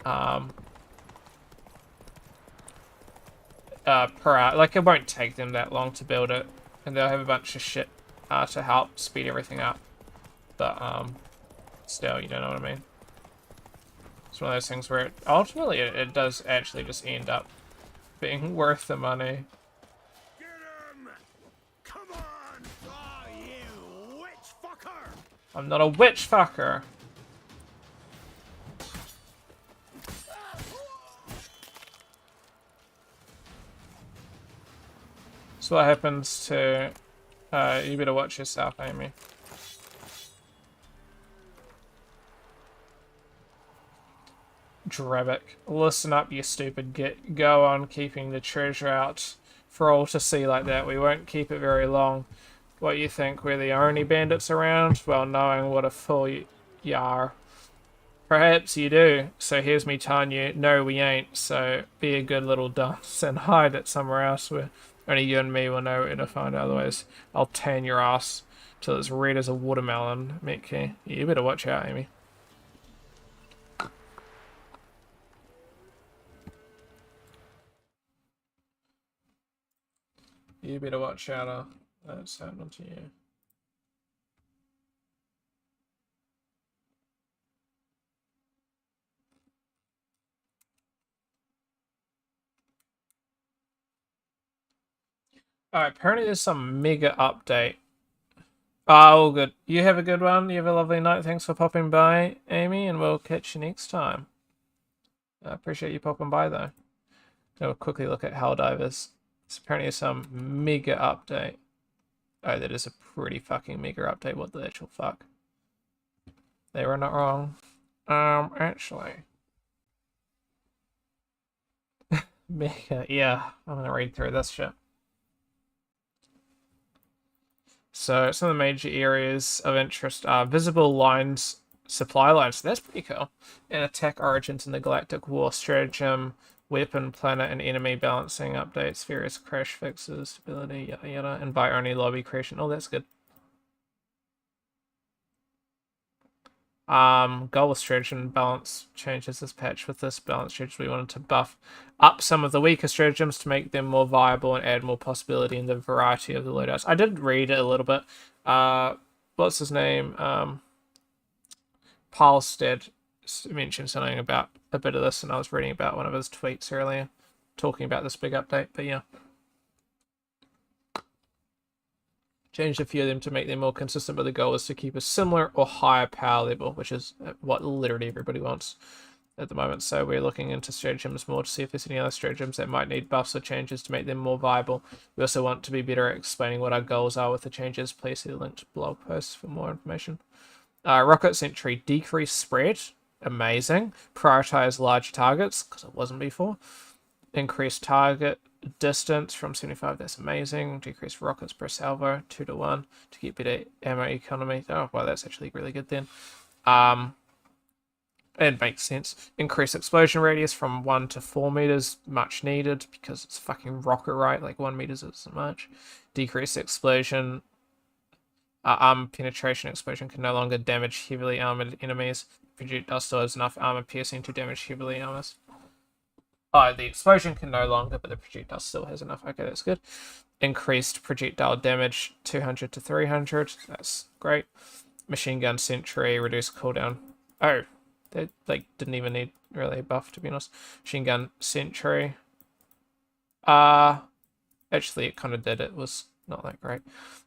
Per hour. Like it won't take them that long to build it. And they'll have a bunch of shit to help speed everything up. But still, you don't know what I mean. It's one of those things where ultimately it does actually just end up being worth the money. Get him! Come on! Oh, you witch fucker! I'm not a witch fucker. So what happens to... you better watch yourself, Amy. Drabic. Listen up, you stupid git. Go on keeping the treasure out for all to see like that. We won't keep it very long. What you think, we're the only bandits around? Well, knowing what a fool you are. Perhaps you do. So here's me telling you, no we ain't. So be a good little dunce and hide it somewhere else where only you and me will know where to find it. Otherwise, I'll tan your ass till it's red as a watermelon, Mickey. You better watch out, Amy. You better watch out, that's happening to you. Alright, apparently there's some mega update. All good. You have a good one. You have a lovely night. Thanks for popping by, Amy, and we'll catch you next time. I appreciate you popping by, though. I'll quickly look at Helldivers. There's apparently some mega update. Oh, that is a pretty fucking mega update. What the actual fuck? They were not wrong. Actually. Mega, yeah. I'm gonna read through this shit. So, some of the major areas of interest are visible lines, supply lines. So that's pretty cool. And attack origins in the Galactic War, stratagem, weapon, planet, and enemy balancing updates, various crash fixes, stability, yada yada, invite-only lobby creation. Oh, that's good. Goal with stratagem balance changes this patch. With this balance change, we wanted to buff up some of the weaker stratagems to make them more viable and add more possibility in the variety of the loadouts. I did read it a little bit. What's his name? Palstead mentioned something about a bit of this, and I was reading about one of his tweets earlier, talking about this big update, but yeah. Changed a few of them to make them more consistent, but the goal is to keep a similar or higher power level, which is what literally everybody wants at the moment. So we're looking into stratagems more to see if there's any other stratagems that might need buffs or changes to make them more viable. We also want to be better at explaining what our goals are with the changes. Please see the linked blog post for more information. Rocket Sentry, decrease spread. Amazing. Prioritize large targets, because it wasn't before. Increase target distance from 75, that's amazing. Decrease rockets per salvo, 2-to-1 to get better ammo economy. Oh, well, that's actually really good then. It makes sense. Increase explosion radius from 1 to 4 meters, much needed because it's fucking rocket, right? Like 1 meters isn't much. Decrease explosion. Armor penetration explosion can no longer damage heavily armored enemies. Projectile still has enough armor piercing to damage heavily armors. Oh, the explosion can no longer, but the projectile still has enough. Okay, that's good. Increased projectile damage 200 to 300. That's great. Machine gun sentry, reduced cooldown. Oh, they like didn't even need really a buff, to be honest. Machine gun sentry. Actually, it kind of did. It was not that great.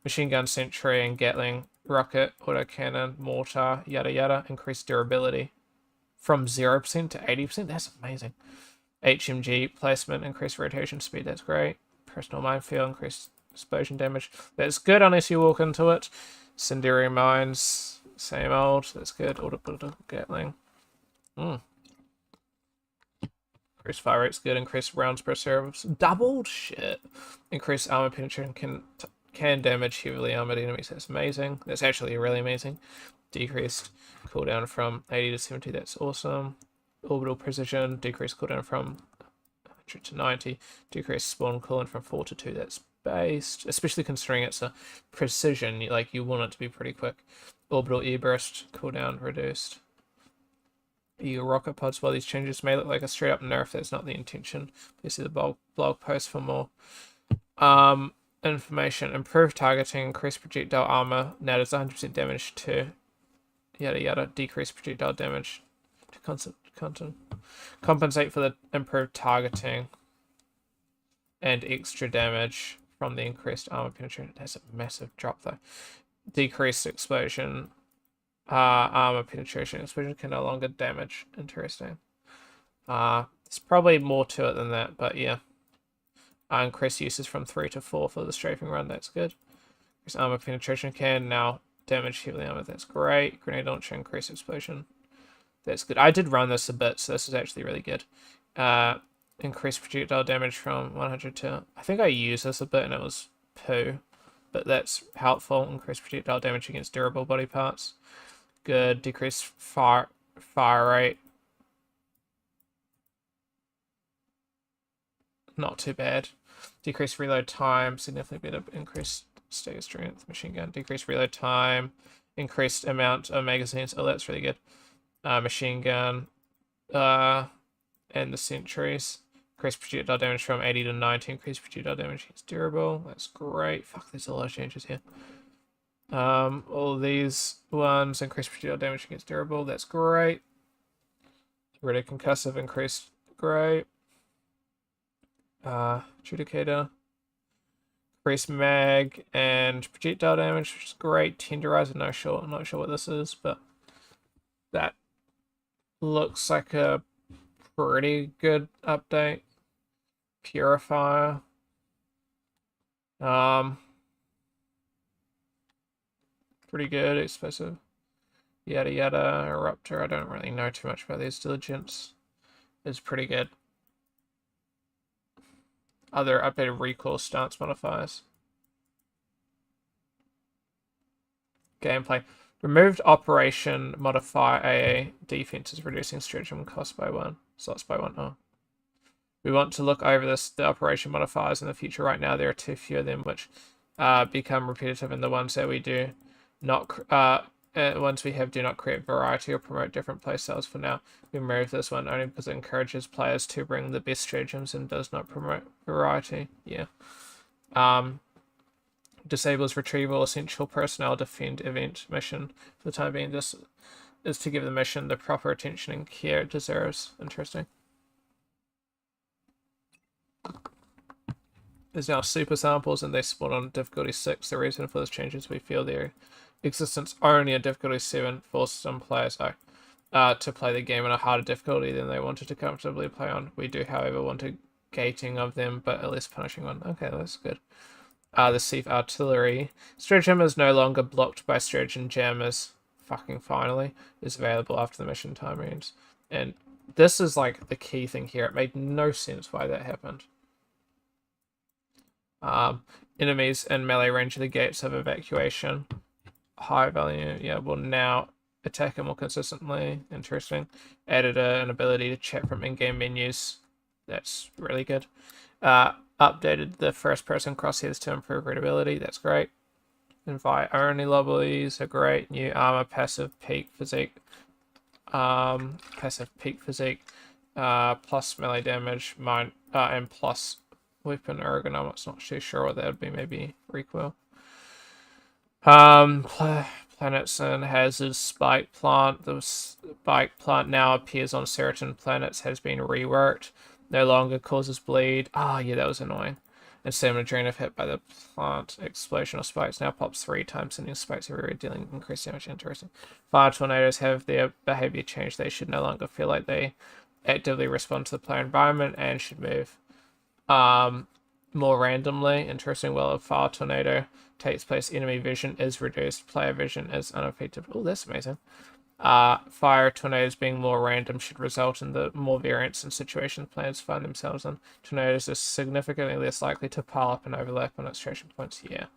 Machine gun sentry and Gatling rocket, autocannon, mortar, yada yada. Increased durability from 0% to 80%. That's amazing. HMG placement, increased rotation speed, that's great. Personal minefield, increased explosion damage. That's good unless you walk into it. Incendiary mines, same old, that's good. Auto Gatling. Increased fire rate's good. Increased rounds per service. Doubled? Shit. Increased armor penetration can damage heavily armored enemies. That's amazing. That's actually really amazing. Decreased cooldown from 80 to 70. That's awesome. orbital precision, decrease cooldown from 100 to 90, decrease spawn cooldown from 4 to 2. That's based, especially considering it's a precision, like you want it to be pretty quick. Orbital air burst cooldown reduced. Your rocket pods. While these changes may look like a straight up nerf, that's not the intention. Please see the blog post for more. Information. Improved targeting, increased projectile armor. Now does 100% damage to yada yada. Decreased projectile damage to compensate for the improved targeting and extra damage from the increased armor penetration. That's a massive drop though. Decreased explosion. Armor penetration. Explosion can no longer damage. Interesting. There's probably more to it than that, but yeah. Increased uses from 3 to 4 for the strafing run. That's good. Increased armor penetration can now damage heavily armor. That's great. Grenade launcher, increased explosion. That's good. I did run this a bit, so this is actually really good. Increased projectile damage from 100 to... I think I used this a bit and it was poo, but that's helpful. Increased projectile damage against durable body parts. Good. Decreased fire rate. Not too bad. Decreased reload time, significantly better. Increased stagger strength, machine gun. Decreased reload time, increased amount of magazines. Oh, that's really good. Machine gun, and the sentries. Increased projectile damage from 80 to 90. Increased projectile damage is durable. That's great. Fuck, there's a lot of changes here. All these ones, increased projectile damage against durable. That's great. Really concussive, increased. Great. Judicator. Increased mag and projectile damage, which is great. Tenderizer, I'm not sure what this is, but that looks like a pretty good update. Purifier. Pretty good. Explosive. Yada yada. Eruptor. I don't really know too much about these. Diligence is pretty good. Other updated recoil stance modifiers. Gameplay. Removed operation modifier AA defenses, reducing stratagem cost by 1. Slots by 1. Oh. We want to look over the operation modifiers in the future. Right now, there are too few of them, which become repetitive, and the ones that we do not, ones we have do not create variety or promote different playstyles. For now, we remove this one only because it encourages players to bring the best stratagems and does not promote variety. Yeah. Disables retrieval, essential personnel defend event mission. For the time being, this is to give the mission the proper attention and care it deserves. Interesting. There's now super samples and they spawn on difficulty 6. The reason for this change is we feel their existence only at difficulty 7 forces some players to play the game on a harder difficulty than they wanted to comfortably play on. We do, however, want a gating of them, but a less punishing one. Okay, that's good. The Sieve Artillery. Stratagem is no longer blocked by stratagem jammers. Fucking finally. Is available after the mission time ends. And this is like the key thing here. It made no sense why that happened. Enemies in melee range of the gates of evacuation. High value. Yeah, will now attack them more consistently. Interesting. Added an ability to chat from in-game menus. That's really good. Updated the first-person crosshairs to improve readability. That's great. Invite-only lobbies are great. New armor, passive peak physique. Plus melee damage, and plus weapon ergonomics. Not too sure what that would be. Maybe recoil. Planets and hazards. Spike plant. The spike plant now appears on certain planets. Has been reworked. No longer causes bleed. Yeah, that was annoying. And stamina drain if hit by the plant explosion or spikes. Now pops 3 times, sending spikes everywhere, dealing increased damage. Interesting. Fire tornadoes have their behavior changed. They should no longer feel like they actively respond to the player environment and should move more randomly. Interesting. While a fire tornado takes place, enemy vision is reduced. Player vision is unaffected. Oh, that's amazing. Fire tornadoes being more random should result in the more variance in situations players find themselves in. Tornadoes are significantly less likely to pile up and overlap on extraction points. Yeah.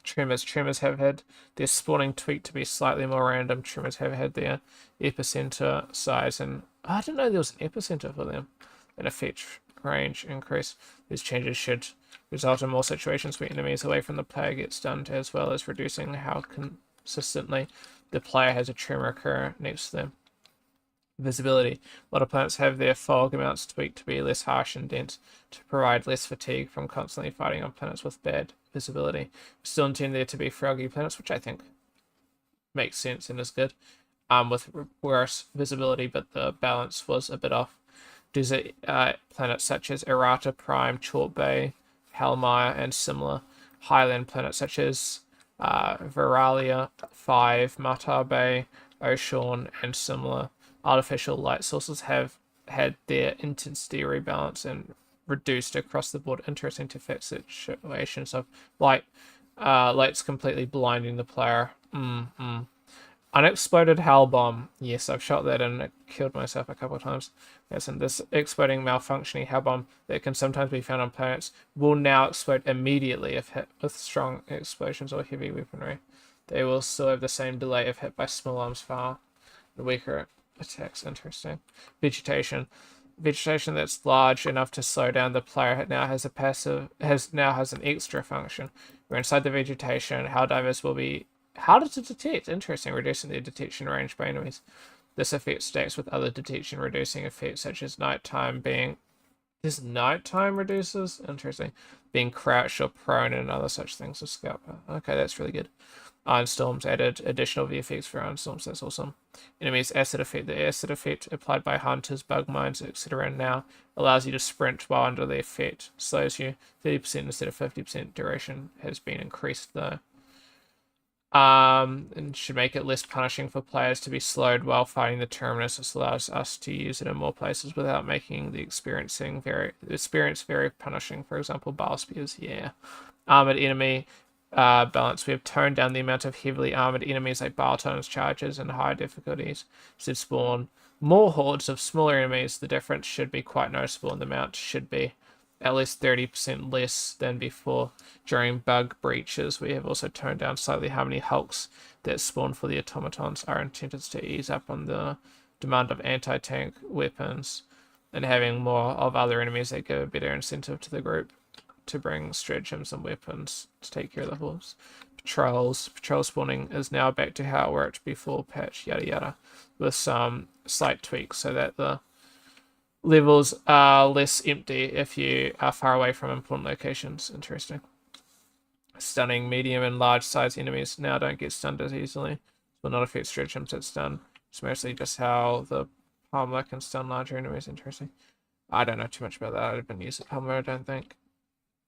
Tremors have had their spawning tweaked to be slightly more random. Tremors have had their epicenter size, and I didn't know there was an epicenter for them. An effect range increase. These changes should result in more situations where enemies away from the player get stunned, as well as reducing how consistently the player has a tremor occur next to them. Visibility. A lot of planets have their fog amounts tweaked to be less harsh and dense to provide less fatigue from constantly fighting on planets with bad visibility. We still intend there to be froggy planets, which I think makes sense and is good, with worse visibility, but the balance was a bit off. Desert planets such as Errata Prime, Chalk Bay, Halmire, and similar. Highland planets such as Veralia 5, Matar Bay, Oshorn, and similar. Artificial light sources have had their intensity rebalanced and reduced across the board. Interesting to fix situations of light's completely blinding the player. Unexploded Hell Bomb. Yes, I've shot that and it killed myself a couple of times. Yes, and this exploding malfunctioning Hell Bomb that can sometimes be found on planets will now explode immediately if hit with strong explosions or heavy weaponry. They will still have the same delay if hit by small arms fire. The weaker attacks. Interesting. Vegetation. Vegetation that's large enough to slow down the player now has an extra function. Where inside the vegetation, Helldivers will be harder to detect. Interesting, reducing their detection range by enemies. This effect stacks with other detection reducing effects such as nighttime being. This nighttime reduces? Interesting. Being crouched or prone and other such things as Scalper. Okay, that's really good. Iron Storms added additional VFX for Iron Storms. That's awesome. Enemies acid effect. The acid effect applied by hunters, bug mines, etc. now allows you to sprint while under the effect. Slows you 30% instead of 50%. Duration has been increased though. And should make it less punishing for players to be slowed while fighting the Terminus. This allows us to use it in more places without making the experience very punishing. For example, Bile Spears. Yeah. Armored enemy balance. We have toned down the amount of heavily armored enemies like Bartones, charges, and higher difficulties. Should spawn more hordes of smaller enemies. The difference should be quite noticeable, and the amount should be at least 30% less than before. During bug breaches, we have also toned down slightly how many hulks that spawn for the automatons. Our intent is to ease up on the demand of anti-tank weapons and having more of other enemies that give a better incentive to the group to bring stratagems and weapons to take care of the hordes. Patrol spawning is now back to how it worked before patch, yada yada, with some slight tweaks so that the levels are less empty if you are far away from important locations. Interesting. Stunning medium and large size enemies now don't get stunned as easily. Will not affect stratagems that stun. It's mostly just how the Palmer can stun larger enemies. Interesting. I don't know too much about that. I haven't used Palmer, I don't think.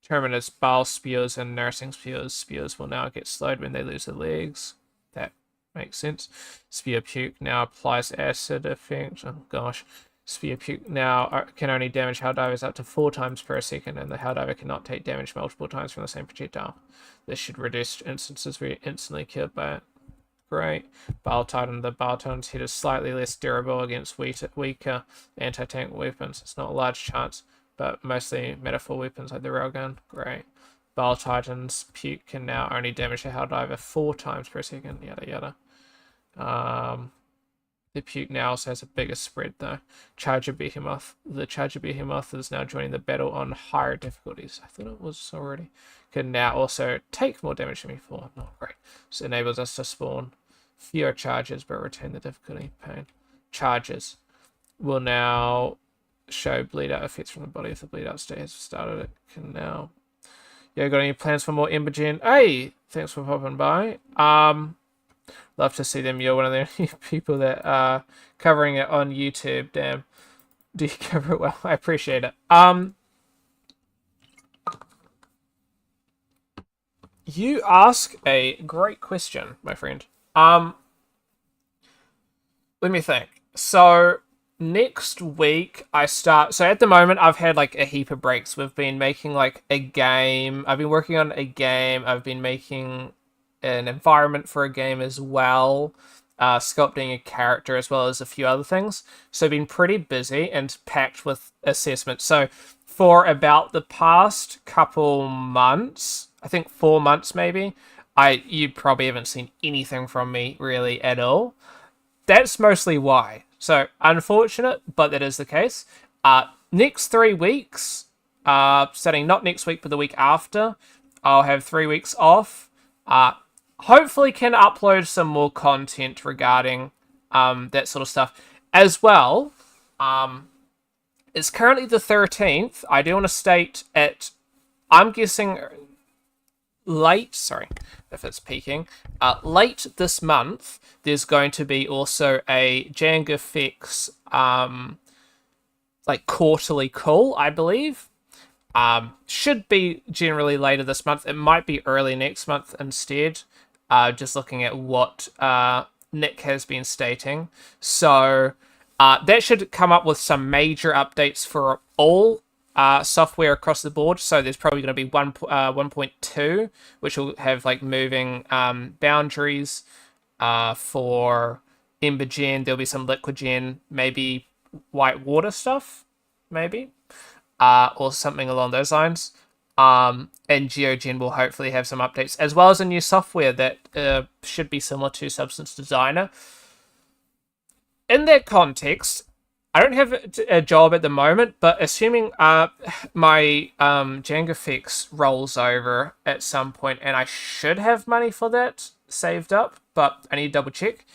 Terminus, Bile Spears, and Nursing Spears. Spears will now get slowed when they lose their legs. That makes sense. Spear Puke now applies acid effect. Oh gosh. Spear Puke now can only damage Helldivers up to 4 times per second, and the Helldiver cannot take damage multiple times from the same projectile. This should reduce instances where you're instantly killed by it. Great. Bile Titan. The Bile Titan's head is slightly less durable against weaker anti-tank weapons. It's not a large chance, but mostly metaphor weapons like the railgun. Great. Bile Titan's Puke can now only damage a Helldiver 4 times per second. Yada yada. The Puke now also has a bigger spread though. Charger Behemoth. The Charger Behemoth is now joining the battle on higher difficulties. I thought it was already. Can now also take more damage than before. Not great. So it enables us to spawn fewer charges but retain the difficulty pain. Charges will now show bleed out effects from the body if the bleed out state has started. It can now. Yeah, got any plans for more Embergen? Hey, thanks for popping by. Love to see them. You're one of the people that are covering it on YouTube. Damn. Do you cover it well? I appreciate it. You ask a great question, my friend. Let me think. So next week I start. So at the moment I've had like a heap of breaks. We've been making like a game. I've been working on a game. I've been making an environment for a game as well. sculpting a character as well as a few other things. So been pretty busy and packed with assessments. So for about the past couple months, I think 4 months maybe, you probably haven't seen anything from me really at all. That's mostly why. So unfortunate, but that is the case. Next 3 weeks, starting not next week but the week after, I'll have 3 weeks off. Hopefully can upload some more content regarding that sort of stuff. As well, it's currently the 13th. I do want to state I'm guessing late, sorry if it's peaking, late this month, there's going to be also a Jango Fix like quarterly call, I believe. Should be generally later this month. It might be early next month instead. Just looking at what Nick has been stating. So that should come up with some major updates for all software across the board. So there's probably going to be 1.2, which will have like moving boundaries for Ember Gen. There'll be some Liquid Gen, maybe white water stuff, maybe, or something along those lines. And GeoGen will hopefully have some updates, as well as a new software that should be similar to Substance Designer. In that context, I don't have a job at the moment, but assuming my Jango Fix rolls over at some point, and I should have money for that saved up, but I need to double check.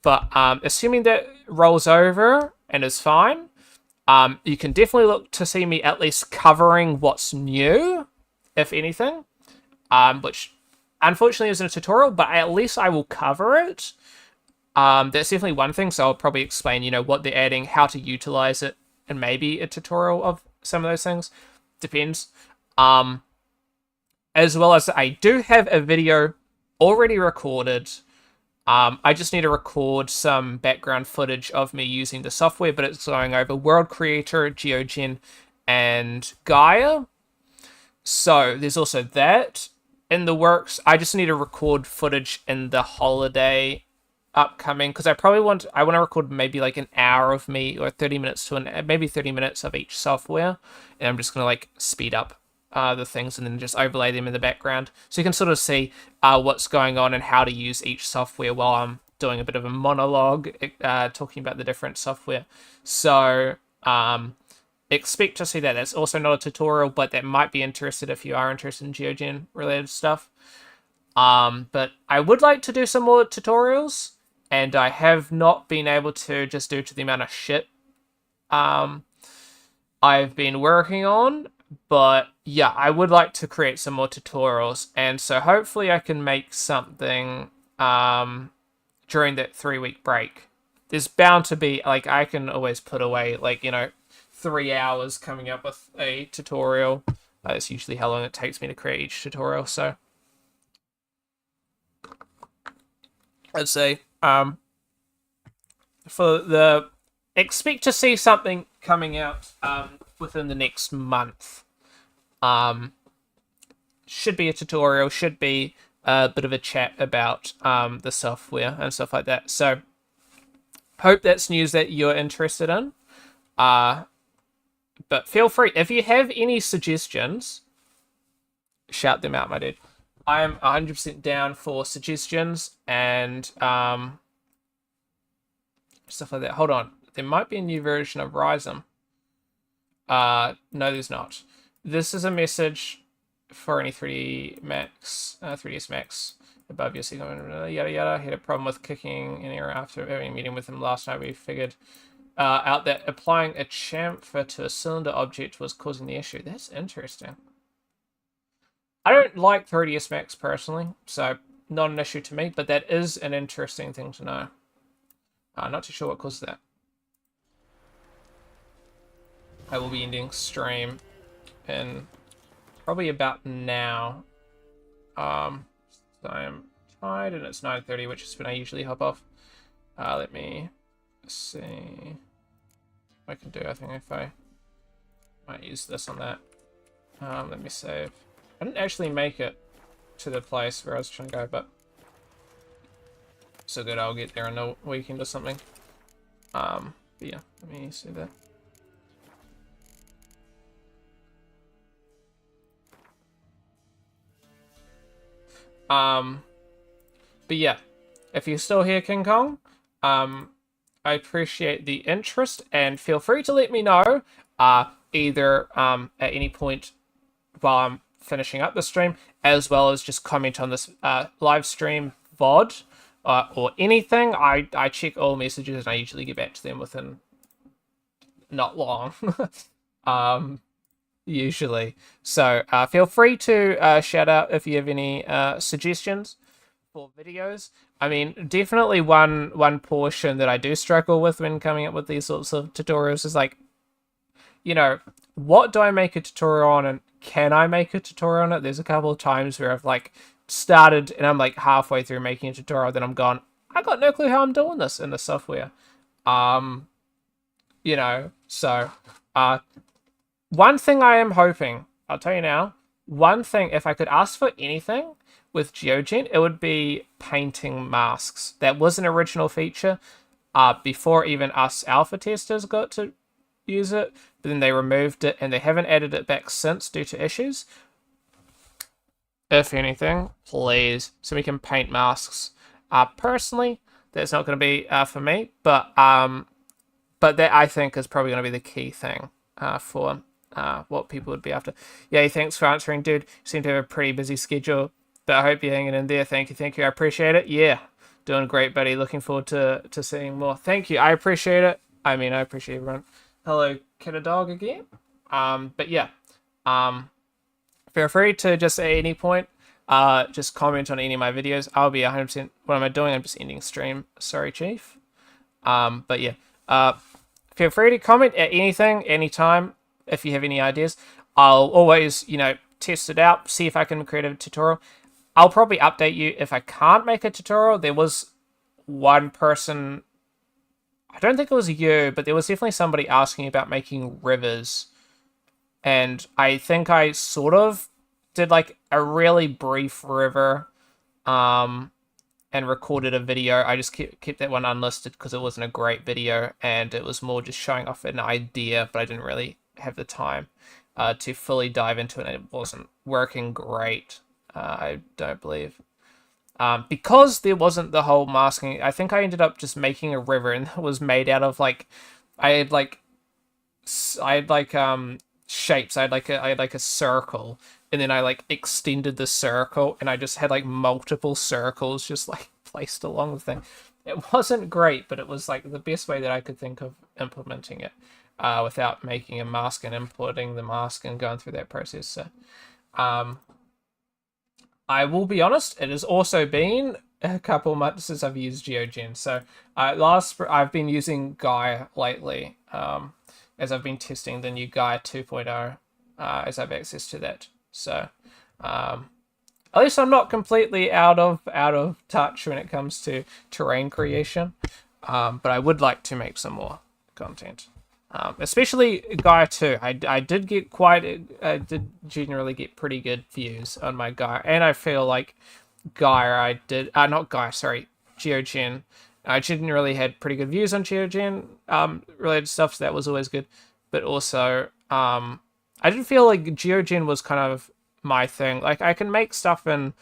But assuming that rolls over and is fine, you can definitely look to see me at least covering what's new, if anything, which unfortunately isn't a tutorial, but at least I will cover it. That's definitely one thing, so I'll probably explain, what they're adding, how to utilize it, and maybe a tutorial of some of those things. Depends. As well as I do have a video already recorded. I just need to record some background footage of me using the software, but it's going over World Creator, GeoGen, and Gaia. So there's also that in the works. I just need to record footage in the holiday upcoming, because I want to record maybe like an hour of me, or 30 minutes to maybe 30 minutes of each software, and I'm just going to like speed up the things and then just overlay them in the background, so you can sort of see what's going on and how to use each software while I'm doing a bit of a monologue talking about the different software. So expect to see that. That's also not a tutorial, but that might be interested if you are interested in GeoGen related stuff. But I would like to do some more tutorials, and I have not been able to, just due to the amount of shit I've been working on. But yeah, I would like to create some more tutorials, and so hopefully I can make something during that 3-week break. There's bound to be, like, I can always put away, like, 3 hours coming up with a tutorial. That's usually how long it takes me to create each tutorial, so I'd say for the expect to see something coming out within the next month. Should be a tutorial, should be a bit of a chat about the software and stuff like that. So hope that's news that you're interested in. But feel free, if you have any suggestions, shout them out, my dude. I am 100% down for suggestions and stuff like that. Hold on. There might be a new version of Rhizome. No, there's not. This is a message for any 3D Max, 3ds Max above your signal, yada yada. Had a problem with kicking an error after having a meeting with him last night. We figured out that applying a chamfer to a cylinder object was causing the issue. That's interesting. I don't like 3ds Max personally, so not an issue to me, but that is an interesting thing to know. Not too sure what caused that. I will be ending stream in probably about now. So I am tired and it's 9:30, which is when I usually hop off. Let me see what I can do. I think if I might use this on that. Let me save. I didn't actually make it to the place where I was trying to go, but so good I'll get there in a weekend or something. But yeah, let me see that. But yeah, if you're still here, King Kong, I appreciate the interest, and feel free to let me know, either at any point while I'm finishing up the stream, as well as just comment on this live stream VOD, or anything. I check all messages and I usually get back to them within not long. Usually. So feel free to shout out if you have any suggestions for videos. I mean, definitely one portion that I do struggle with when coming up with these sorts of tutorials is like, you know, what do I make a tutorial on, and can I make a tutorial on it? There's a couple of times where I've like started and I'm like halfway through making a tutorial, then I'm gone, I got no clue how I'm doing this in the software. You know, so one thing I am hoping, I'll tell you now, one thing, if I could ask for anything with GeoGen, it would be painting masks. That was an original feature before even us alpha testers got to use it, but then they removed it and they haven't added it back since due to issues. If anything, please, so we can paint masks. Personally, that's not going to be for me, but that I think is probably going to be the key thing for what people would be after. Yeah, thanks for answering, dude. You seem to have a pretty busy schedule, but I hope you're hanging in there. Thank you. I appreciate it. Yeah, doing great, buddy. Looking forward to seeing more. Thank you. I appreciate it. I mean, I appreciate everyone. Hello, Kid Dog again. But yeah, feel free to just at any point, just comment on any of my videos. I'll be 100%. What am I doing? I'm just ending stream. Sorry, Chief. But yeah, feel free to comment at anything, anytime. If you have any ideas, I'll always, you know, test it out, see if I can create a tutorial. I'll probably update you if I can't make a tutorial. There was one person, I don't think it was you, but there was definitely somebody asking about making rivers. And I think I sort of did like a really brief river, and recorded a video. I just kept that one unlisted because it wasn't a great video, and it was more just showing off an idea, but I didn't really have the time to fully dive into it, and it wasn't working great, I don't believe. Because there wasn't the whole masking, I think I ended up just making a river, and it was made out of like, I had like shapes. I had like a circle, and then I like extended the circle, and I just had like multiple circles just like placed along the thing. It wasn't great, but it was like the best way that I could think of implementing it, without making a mask and importing the mask and going through that process. So I will be honest, it has also been a couple months since I've used GeoGen. So I've been using Gaia lately, as I've been testing the new Gaia 2.0, as I have access to that. So at least I'm not completely out of touch when it comes to terrain creation. But I would like to make some more content. Especially Gaia 2. I did generally get pretty good views on my Gaia, and I feel like GeoGen. I generally had pretty good views on GeoGen related stuff, so that was always good. But also, I didn't feel like GeoGen was kind of my thing. Like, I can make stuff in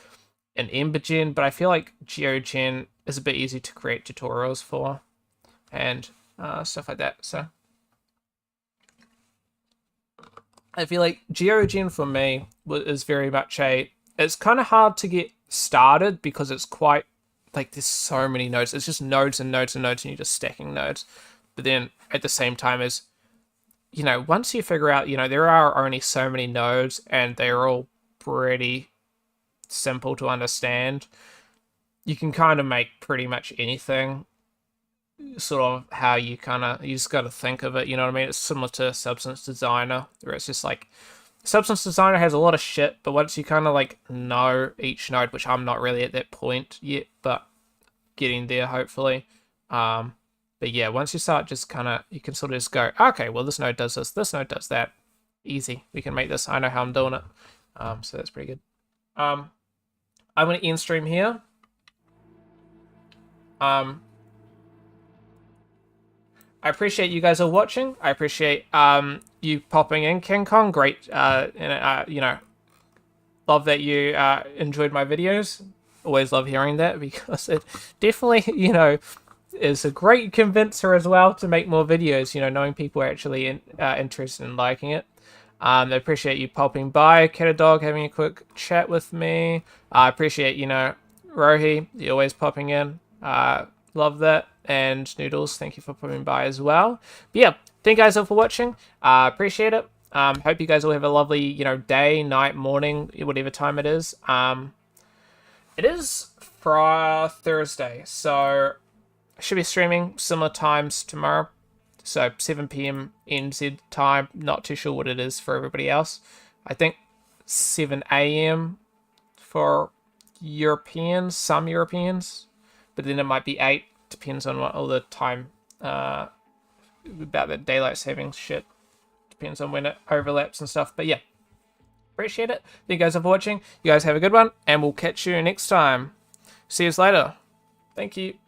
Embergen, but I feel like GeoGen is a bit easy to create tutorials for, and stuff like that. So I feel like GeoGen for me is very much it's kind of hard to get started because it's quite, like, there's so many nodes. It's just nodes and nodes and nodes, and you're just stacking nodes. But then at the same time as, you know, once you figure out, you know, there are only so many nodes and they're all pretty simple to understand, you can kind of make pretty much anything sort of how you just got to think of it, you know what I mean? It's similar to Substance Designer, where it's just like, Substance Designer has a lot of shit, but once you kind of like know each node, which I'm not really at that point yet, but getting there hopefully. But yeah, once you start just you can sort of just go, okay, well, this node does this node does that. Easy, we can make this. I know how I'm doing it. So that's pretty good. I'm going to end stream here. I appreciate you guys all watching. I appreciate you popping in, King Kong. Great, and you know, love that you enjoyed my videos. Always love hearing that because it definitely, you know, is a great convincer as well to make more videos. You know, knowing people are actually interested in liking it. I appreciate you popping by, Catadog, having a quick chat with me. I appreciate, you know, Rohi, you always popping in. Love that. And Noodles, thank you for popping by as well. But yeah, thank you guys all for watching. Appreciate it. Hope you guys all have a lovely, you know, day, night, morning, whatever time it is. It is Thursday, so I should be streaming similar times tomorrow. So 7 p.m. NZ time. Not too sure what it is for everybody else. I think 7 a.m. for Europeans, some Europeans. But then it might be 8. Depends on what all the time about the daylight savings shit. Depends on when it overlaps and stuff. But yeah, appreciate it. Thank you guys for watching. You guys have a good one, and we'll catch you next time. See you later. Thank you.